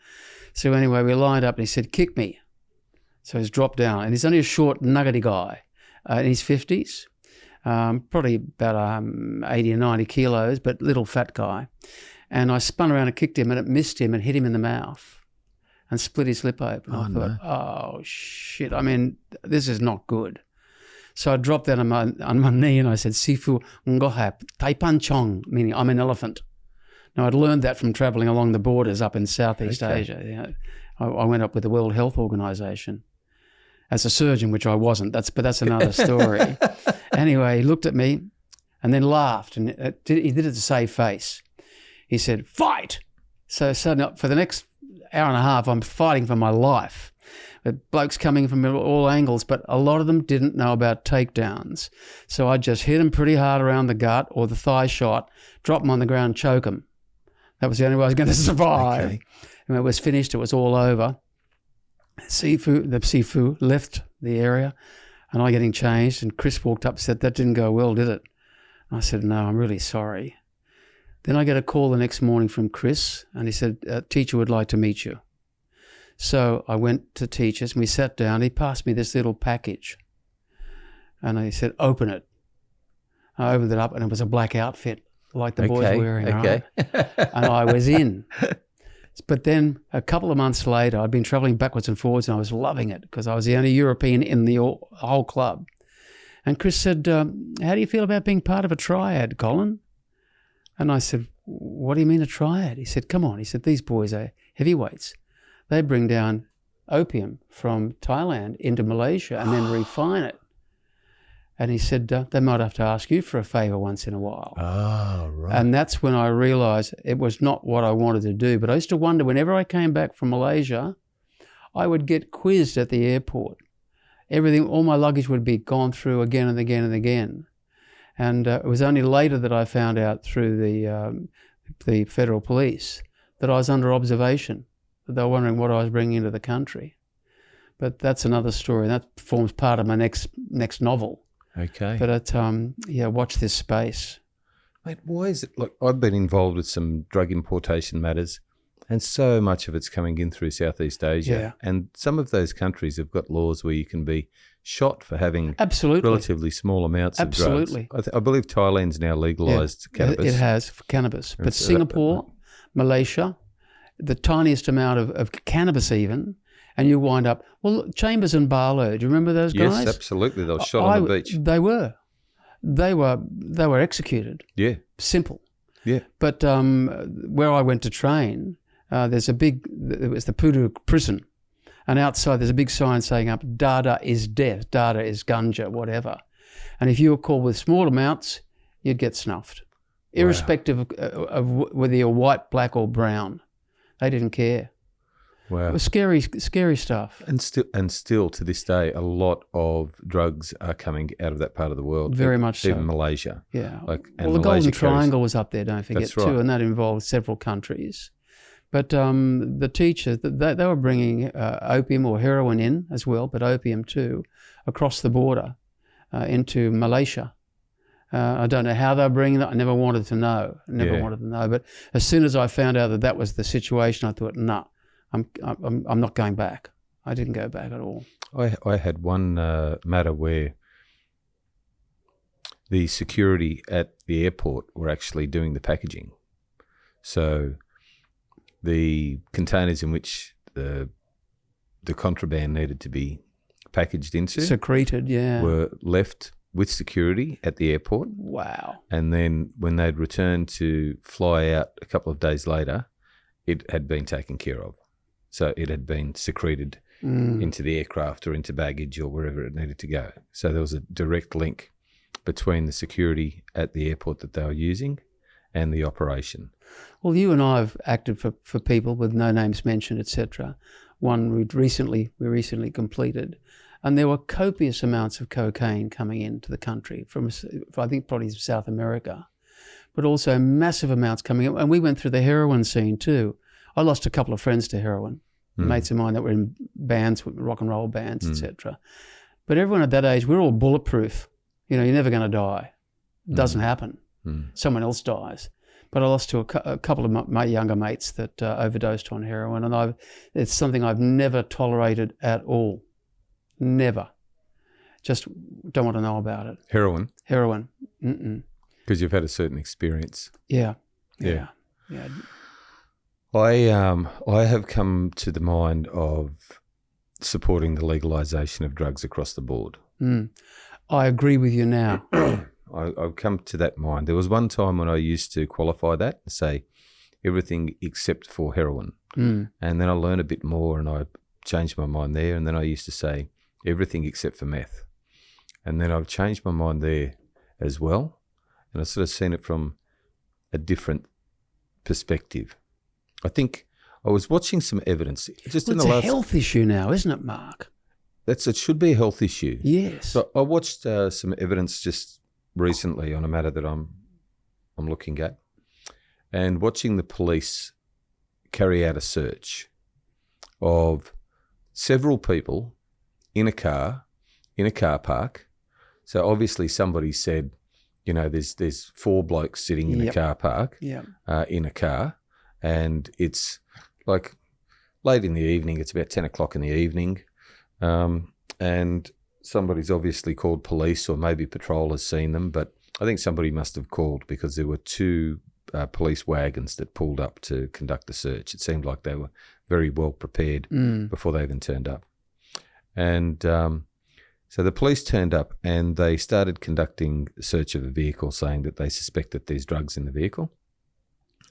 So anyway, we lined up and he said, kick me. So he's dropped down. And he's only a short, nuggety guy in his 50s, probably about 80 or 90 kilos, but little fat guy. And I spun around and kicked him, and it missed him and hit him in the mouth and split his lip open. I thought, oh, shit. I mean, this is not good. So I dropped down on my knee and I said, Sifu Ngohap, Taipan Chong, meaning I'm an elephant. Now, I'd learned that from travelling along the borders up in Southeast Asia. You know, I went up with the World Health Organization as a surgeon, which I wasn't. But that's another story. Anyway, he looked at me and then laughed, and he did it to save face. He said, fight! So suddenly, for the next hour and a half, I'm fighting for my life. With blokes coming from all angles, but a lot of them didn't know about takedowns. So I just hit them pretty hard around the gut or the thigh shot, drop them on the ground, choke them. That was the only way I was going to survive. Okay. And when it was finished, it was all over. The Sifu left the area, and I getting changed, and Chris walked up and said, that didn't go well, did it? And I said, no, I'm really sorry. Then I get a call the next morning from Chris, and he said, a teacher would like to meet you. So I went to teachers, and we sat down. He passed me this little package, and he said, open it. I opened it up, and it was a black outfit, like the boys wearing, right? And I was in. But then a couple of months later, I'd been travelling backwards and forwards, and I was loving it because I was the only European in the whole club. And Chris said, how do you feel about being part of a triad, Colin? And I said, what do you mean a triad? He said, come on. He said, these boys are heavyweights. They bring down opium from Thailand into Malaysia and then refine it. And he said, they might have to ask you for a favour once in a while. Oh, right. And that's when I realised it was not what I wanted to do. But I used to wonder, whenever I came back from Malaysia, I would get quizzed at the airport. Everything, all my luggage would be gone through again and again and again. And it was only later that I found out through the federal police that I was under observation, that they were wondering what I was bringing into the country. But that's another story. That forms part of my next novel. Okay. But watch this space. Mate, why is it? Look, I've been involved with some drug importation matters, and so much of it's coming in through Southeast Asia. Yeah. And some of those countries have got laws where you can be shot for having relatively small amounts of drugs. I believe Thailand's now legalised cannabis. It has for cannabis. But Singapore, Malaysia, the tiniest amount of cannabis even, and you wind up, Chambers and Barlow, do you remember those guys? Yes, absolutely. They were shot on the beach. They were executed. Yeah. Simple. Yeah. But where I went to train, it was the Pudu prison, and outside there's a big sign saying up, Dada is death, Dada is ganja, whatever. And if you were called with small amounts, you'd get snuffed, irrespective of whether you're white, black or brown. They didn't care. Wow. It was scary stuff. And still to this day, a lot of drugs are coming out of that part of the world. Very much so. Even Malaysia. Yeah. The Golden Triangle was up there, don't forget, too, and that involved several countries. But the teachers, they were bringing opium or heroin in as well, but opium too, across the border into Malaysia. I don't know how they're bringing it. I never wanted to know. But as soon as I found out that was the situation, I thought, nah. I'm not going back. I didn't go back at all. I had one matter where the security at the airport were actually doing the packaging. So the containers in which the contraband needed to be packaged into, secreted, were left with security at the airport. Wow. And then when they'd returned to fly out a couple of days later, it had been taken care of. So it had been secreted into the aircraft or into baggage or wherever it needed to go. So there was a direct link between the security at the airport that they were using and the operation. Well, you and I have acted for people with no names mentioned, etc. One we recently completed, and there were copious amounts of cocaine coming into the country from, I think, probably South America, but also massive amounts coming in. And we went through the heroin scene too. I lost a couple of friends to heroin, mates of mine that were in bands, rock and roll bands, etc. But everyone at that age, we're all bulletproof. You're never going to die. It doesn't happen. Someone else dies. But I lost to a couple of my younger mates that overdosed on heroin, and it's something I've never tolerated at all. Never. Just don't want to know about it. Heroin? Heroin. Mm-mm. Because you've had a certain experience. Yeah. I have come to the mind of supporting the legalisation of drugs across the board. I agree with you now. I've come to that mind. There was one time when I used to qualify that and say everything except for heroin. And then I learned a bit more and I changed my mind there. And then I used to say everything except for meth. And then I've changed my mind there as well. And I've sort of seen it from a different perspective. I think I was watching some evidence. It's a health issue now, isn't it, Mark? It should be a health issue. Yes. So I watched some evidence just recently on a matter that I'm looking at, and watching the police carry out a search of several people in a car park. So obviously somebody said, there's 4 blokes sitting in a car park, in a car, and it's like late in the evening. It's about 10 o'clock in the evening, and somebody's obviously called police, or maybe patrol has seen them, but I think somebody must have called because there were 2 police wagons that pulled up to conduct the search. It seemed like they were very well prepared before they even turned up. And so the police turned up and they started conducting a search of the vehicle, saying that they suspect that there's drugs in the vehicle,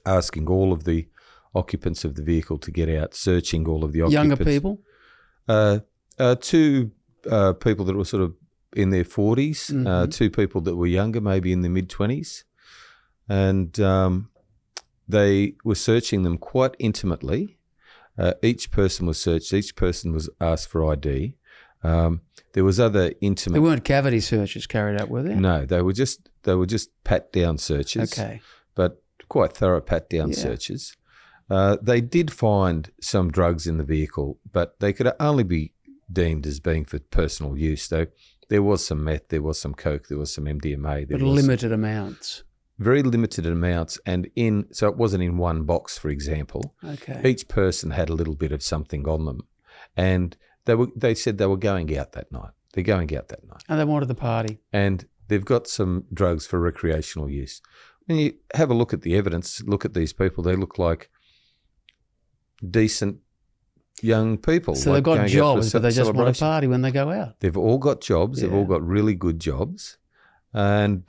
asking all of the occupants of the vehicle to get out, searching all of the occupants. Younger people? 2 people that were sort of in their 40s, 2 people that were younger, maybe in their mid-20s. And they were searching them quite intimately. Each person was searched. Each person was asked for ID. There was other intimate... There weren't cavity searches carried out, were there? No, they were just pat-down searches. Okay. But quite thorough pat-down searches. They did find some drugs in the vehicle, but they could only be deemed as being for personal use. So there was some meth, there was some coke, there was some MDMA. But limited amounts. Very limited amounts, and so it wasn't in one box, for example. Okay. Each person had a little bit of something on them, and they said they were going out that night. They're going out that night. And they wanted the party. And they've got some drugs for recreational use. When you have a look at the evidence, look at these people, they look like decent young people. So they've got jobs, but they just want to party when they go out. They've all got jobs. They've all got really good jobs. And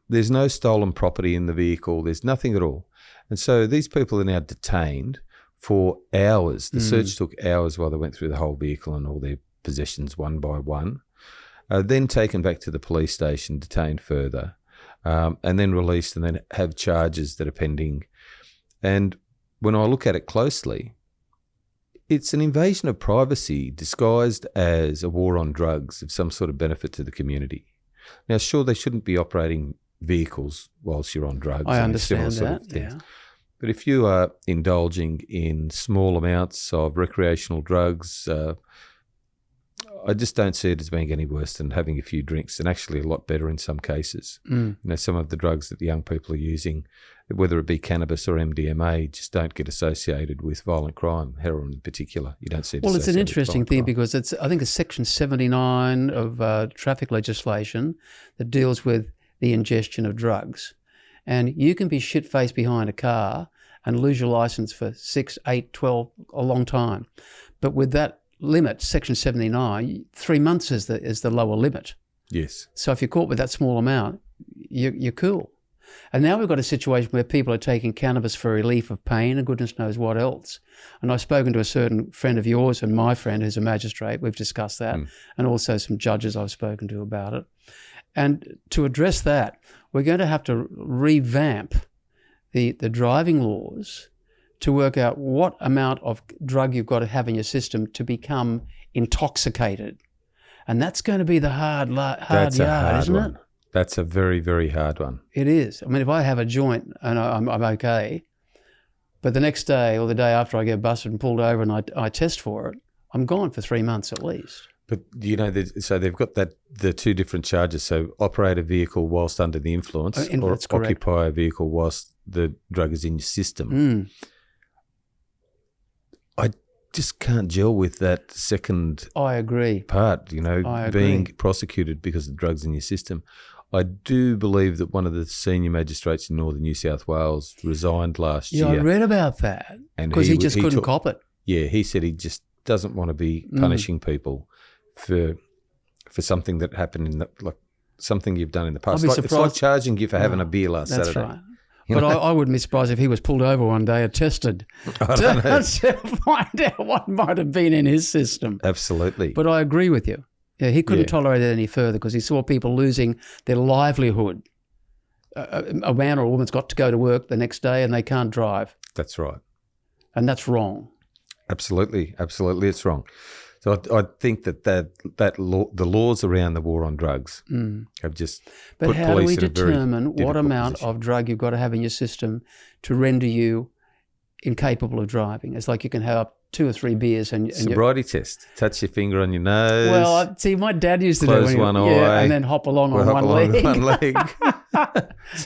there's no stolen property in the vehicle. There's nothing at all. And so these people are now detained for hours. The search took hours while they went through the whole vehicle and all their possessions one by one. Then taken back to the police station, detained further, and then released, and then have charges that are pending. And when I look at it closely, it's an invasion of privacy disguised as a war on drugs of some sort of benefit to the community. Now, sure, they shouldn't be operating vehicles whilst you're on drugs. I understand that, yeah. But if you are indulging in small amounts of recreational drugs, I just don't see it as being any worse than having a few drinks, and actually a lot better in some cases. Some of the drugs that the young people are using, whether it be cannabis or MDMA, just don't get associated with violent crime, heroin in particular. You don't see it. Well, it's an interesting thing because I think it's Section 79 of traffic legislation that deals with the ingestion of drugs. And you can be shit-faced behind a car and lose your license for 6, 8, 12, a long time. But with that limit, Section 79, 3 months is the lower limit. Yes. So if you're caught with that small amount, you're cool. And now we've got a situation where people are taking cannabis for relief of pain and goodness knows what else. And I've spoken to a certain friend of yours and my friend who's a magistrate. We've discussed that. And also some judges I've spoken to about it. And to address that, we're going to have to revamp the driving laws to work out what amount of drug you've got to have in your system to become intoxicated. And that's going to be the hard yard, isn't it? That's a very, very hard one. It is. I mean, if I have a joint and I'm okay, But the next day or the day after I get busted and pulled over and I test for it, I'm gone for 3 months at least. But, so they've got the two different charges. So operate a vehicle whilst under the influence or that's correct. occupy a vehicle whilst the drug is in your system. I just can't gel with that second I agree. part, I agree. being prosecuted because the drug's in your system. I do believe that one of the senior magistrates in northern New South Wales resigned last year. Yeah, I read about that because he just couldn't cop it. Yeah, he said he just doesn't want to be punishing people for something that happened something you've done in the past. It's like charging you for having a beer last Saturday. That's right. But I wouldn't be surprised if he was pulled over one day and tested to find out what might have been in his system. Absolutely. But I agree with you. Yeah, he couldn't tolerate it any further because he saw people losing their livelihood. A man or a woman's got to go to work the next day and they can't drive. That's right. And that's wrong. Absolutely. Absolutely, it's wrong. So I think the laws around the war on drugs have just But put how do we police in a very determine what amount position. of drug you've got to have in your system to render you incapable of driving? It's like you can have up 2 or 3 beers and sobriety test. Touch your finger on your nose. Well, see, my dad used to close do one eye, and then hop along on hop one along leg. one leg.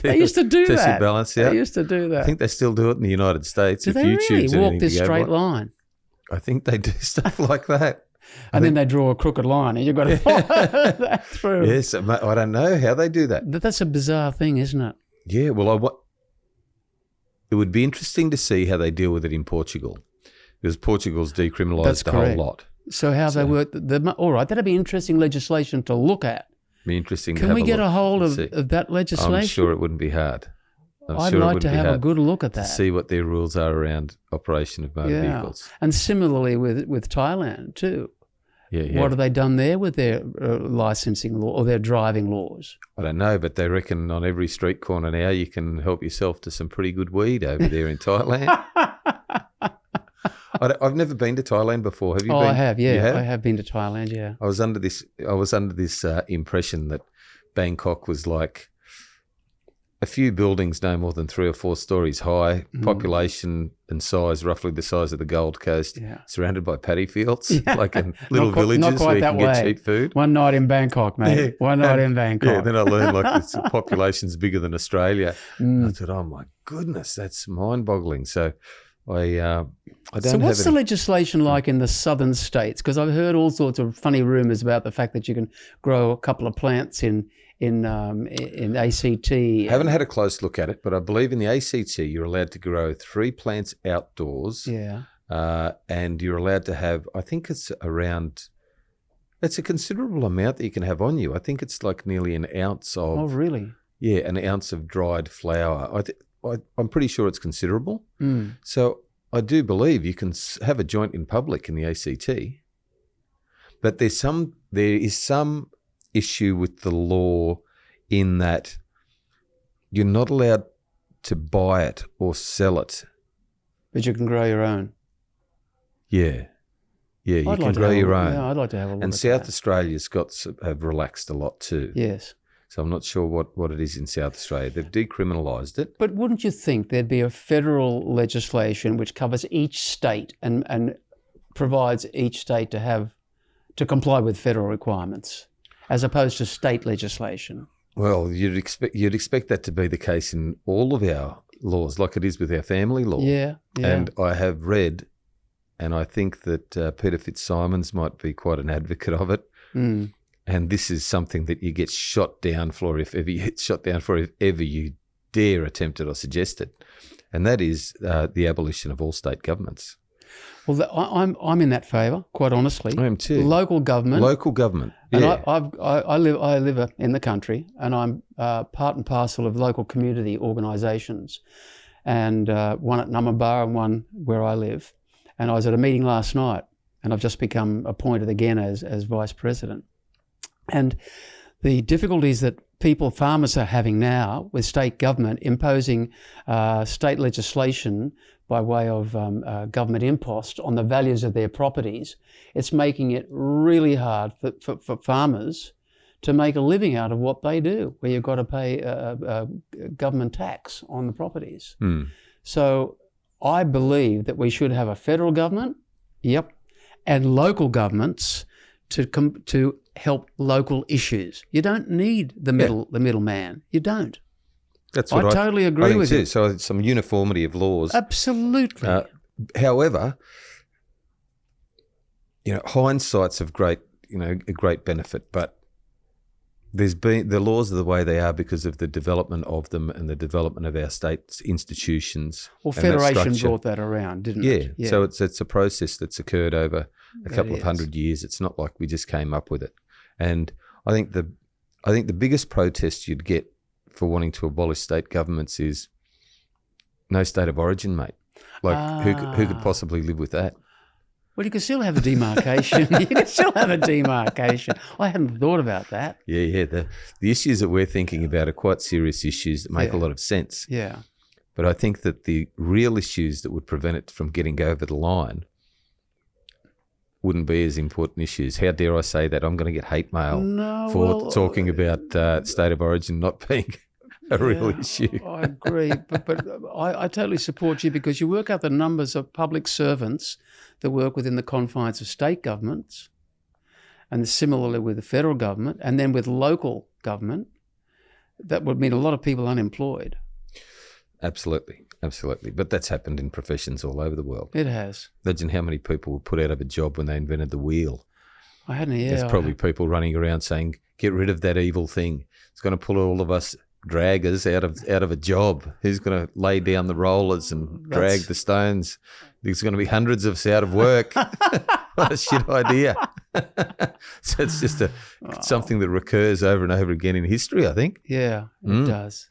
They used to do Test that. your balance, yeah. They used to do that. I think they still do it in the United States. Do if they YouTube's really walk anything this to go straight by. line? I think they do stuff like that. And then they draw a crooked line and you've got to follow that through. Yes, I don't know how they do that. That's a bizarre thing, isn't it? Yeah, well, it would be interesting to see how they deal with it in Portugal, because Portugal's decriminalised the whole lot. So how they work, all right, that'd be interesting legislation to look at. Be interesting. Can we get a hold of that legislation? I'm sure it wouldn't be hard. I'd like to have a good look at that. To see what their rules are around operation of motor vehicles. And similarly with Thailand too. Yeah. What have they done there with their licensing law or their driving laws? I don't know, but they reckon on every street corner now you can help yourself to some pretty good weed over there in Thailand. I've never been to Thailand before. Have you been? I have, yeah. You have? I have been to Thailand, yeah. I was under this impression that Bangkok was like a few buildings no more than 3 or 4 stories high, population and size roughly the size of the Gold Coast, surrounded by paddy fields, like in little villages where you can get cheap food. One night in Bangkok, mate. Yeah. One night in Bangkok. Yeah, then I learned like this population's bigger than Australia. I thought, oh my goodness, that's mind-boggling. So I don't So what's the legislation like in the southern states? Because I've heard all sorts of funny rumours about the fact that you can grow a couple of plants in ACT. I haven't had a close look at it, but I believe in the ACT you're allowed to grow 3 plants outdoors. Yeah. And you're allowed to have, I think it's a considerable amount that you can have on you. I think it's like nearly an ounce of. Oh, really? Yeah, an ounce of dried flower. I'm pretty sure it's considerable. So I do believe you can have a joint in public in the ACT. But there is some issue with the law in that you're not allowed to buy it or sell it. But you can grow your own. Yeah, you can grow your own. Yeah, I'd like to have a look and at South that. Australia's have relaxed a lot too. Yes. So I'm not sure what it is in South Australia. They've decriminalised it. But wouldn't you think there'd be a federal legislation which covers each state and provides each state to comply with federal requirements, as opposed to state legislation? Well, you'd expect that to be the case in all of our laws, like it is with our family law. Yeah. And I have read, and I think that Peter Fitzsimons might be quite an advocate of it. And this is something that you get shot down for if ever you dare attempt it or suggest it. And that is the abolition of all state governments. Well, I'm in that favour, quite honestly. I am too. Local government. Yeah. And I live in the country, and I'm part and parcel of local community organisations, and one at Numbaba and one where I live. And I was at a meeting last night, and I've just become appointed again as vice president. And the difficulties that farmers are having now with state government imposing state legislation by way of government impost on the values of their properties, it's making it really hard for farmers to make a living out of what they do, where you've got to pay government tax on the properties. So I believe that we should have a federal government, and local governments to help local issues. You don't need the middleman. You don't. That's what I totally agree with you. So it's some uniformity of laws. Absolutely. However, hindsight's of a great benefit, but the laws are the way they are because of the development of them and the development of our state's institutions. Well, Federation brought that around, didn't it? Yeah. So it's a process that's occurred over a couple of 100 years. It's not like we just came up with it. And I think the biggest protest you'd get for wanting to abolish state governments is no state of origin, mate. Like who could possibly live with that? Well, you can still have a demarcation. You can still have a demarcation. I hadn't thought about that. Yeah. The issues that we're thinking about are quite serious issues that make a lot of sense. Yeah. But I think that the real issues that would prevent it from getting over the line wouldn't be as important issues. How dare I say that? I'm going to get hate mail for talking about state of origin not being a real issue. I agree, but I totally support you because you work out the numbers of public servants that work within the confines of state governments, and similarly with the federal government, and then with local government. That would mean a lot of people unemployed. Absolutely. But that's happened in professions all over the world. It has. Imagine how many people were put out of a job when they invented the wheel. I hadn't. Yeah, there's probably people running around saying, "Get rid of that evil thing. It's going to pull all of us draggers out of a job. Who's going to lay down the rollers and drag the stones? There's going to be hundreds of us out of work." What a shit idea. So it's just something that recurs over and over again in history, I think. Yeah, it does.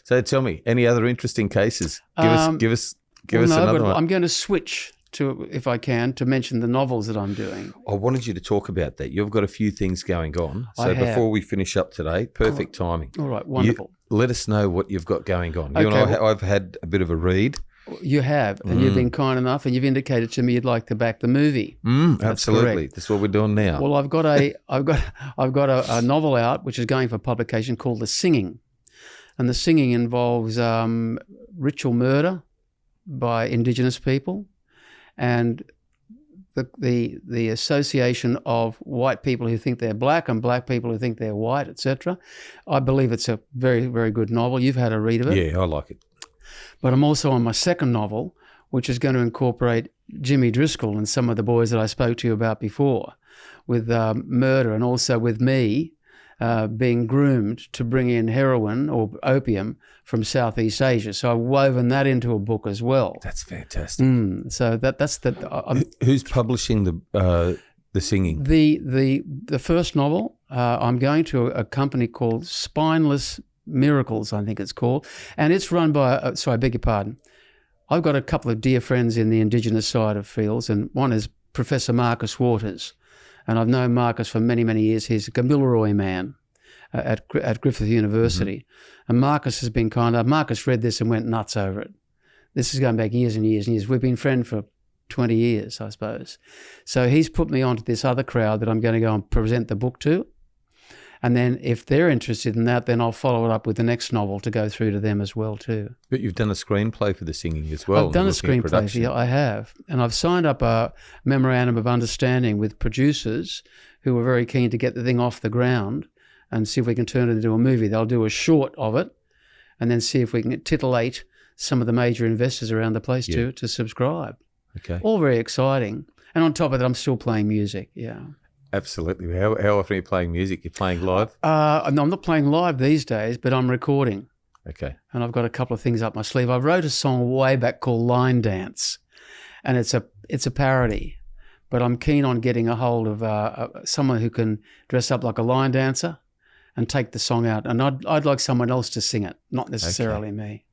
So tell me, any other interesting cases? Give us another one. I'm going to switch to, if I can, to mention the novels that I'm doing. I wanted you to talk about that. You've got a few things going on. So before we finish up today, perfect timing. All right, wonderful. Let us know what you've got going on. Okay, You and I've had a bit of a read. You have, and you've been kind enough, and you've indicated to me you'd like to back the movie. Absolutely, that's what we're doing now. Well, I've got a novel out which is going for publication called The Singing, and The Singing involves ritual murder by Indigenous people, and the association of white people who think they're black and black people who think they're white, etc. I believe it's a very, very good novel. You've had a read of it. Yeah, I like it. But I'm also on my second novel, which is going to incorporate Jimmy Driscoll and some of the boys that I spoke to you about before, with murder, and also with me being groomed to bring in heroin or opium from Southeast Asia. So I've woven that into a book as well. That's fantastic. So that's the. Who's publishing the Singing? The first novel, I'm going to a company called Spineless Miracles, I think it's called, and it's run by. Sorry, I beg your pardon. I've got a couple of dear friends in the Indigenous side of fields, and one is Professor Marcus Waters, and I've known Marcus for many, many years. He's a Gamilaroi man at Griffith University, and Marcus has been kind of. Marcus read this and went nuts over it. This is going back years and years and years. We've been friends for 20 years, I suppose. So he's put me onto this other crowd that I'm going to go and present the book to. And then if they're interested in that, then I'll follow it up with the next novel to go through to them as well too. But you've done a screenplay for The Singing as well. I've done a screenplay, yeah, I have. And I've signed up a memorandum of understanding with producers who are very keen to get the thing off the ground and see if we can turn it into a movie. They'll do a short of it and then see if we can titillate some of the major investors around the place to subscribe. Okay. All very exciting. And on top of that, I'm still playing music, yeah. Absolutely. How often are you playing music? You're playing live? No, I'm not playing live these days, but I'm recording. Okay. And I've got a couple of things up my sleeve. I wrote a song way back called Line Dance, and it's a parody, but I'm keen on getting a hold of someone who can dress up like a line dancer and take the song out. And I'd like someone else to sing it, not necessarily me.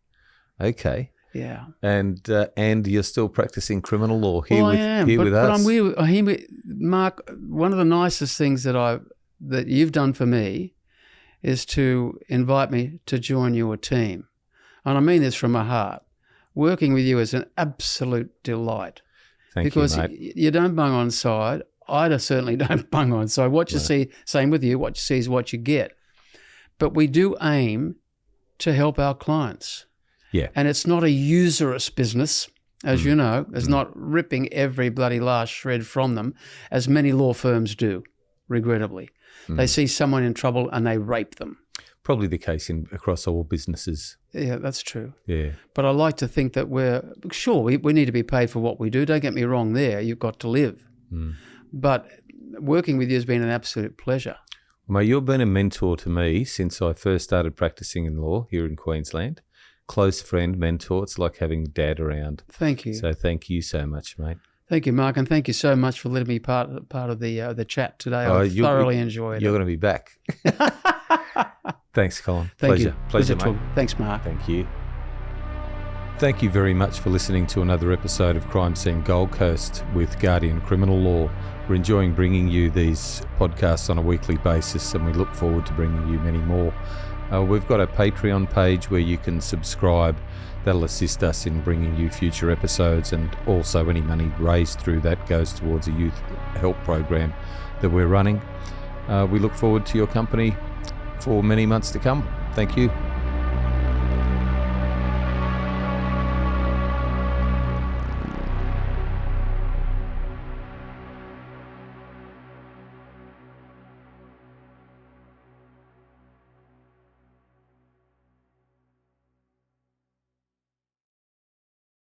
Okay. Yeah. And you're still practicing criminal law here with us. But I'm weird. Mark, one of the nicest things that you've done for me is to invite me to join your team. And I mean this from my heart. Working with you is an absolute delight. Thank you, mate. Because you don't bung on side. I certainly don't bung on side. What you see, same with you, what you see is what you get. But we do aim to help our clients. Yeah. And it's not a usurious business. as you know, as not ripping every bloody last shred from them, as many law firms do, regrettably. They see someone in trouble and they rape them. Probably the case across all businesses. Yeah, that's true. Yeah. But I like to think that we need to be paid for what we do. Don't get me wrong there. You've got to live. But working with you has been an absolute pleasure. Well, mate, you've been a mentor to me since I first started practicing in law here in Queensland. Close friend, mentor. It's like having Dad around. Thank you. So thank you so much, mate. Thank you, Mark, and thank you so much for letting me part of the chat today. I thoroughly enjoyed it. You're going to be back. Thanks, Colin. Thank you. Pleasure, mate. Thanks, Mark. Thank you. Thank you very much for listening to another episode of Crime Scene Gold Coast with Guardian Criminal Law. We're enjoying bringing you these podcasts on a weekly basis, and we look forward to bringing you many more. We've got a Patreon page where you can subscribe. That'll assist us in bringing you future episodes, and also any money raised through that goes towards a youth help program that we're running. We look forward to your company for many months to come. Thank you.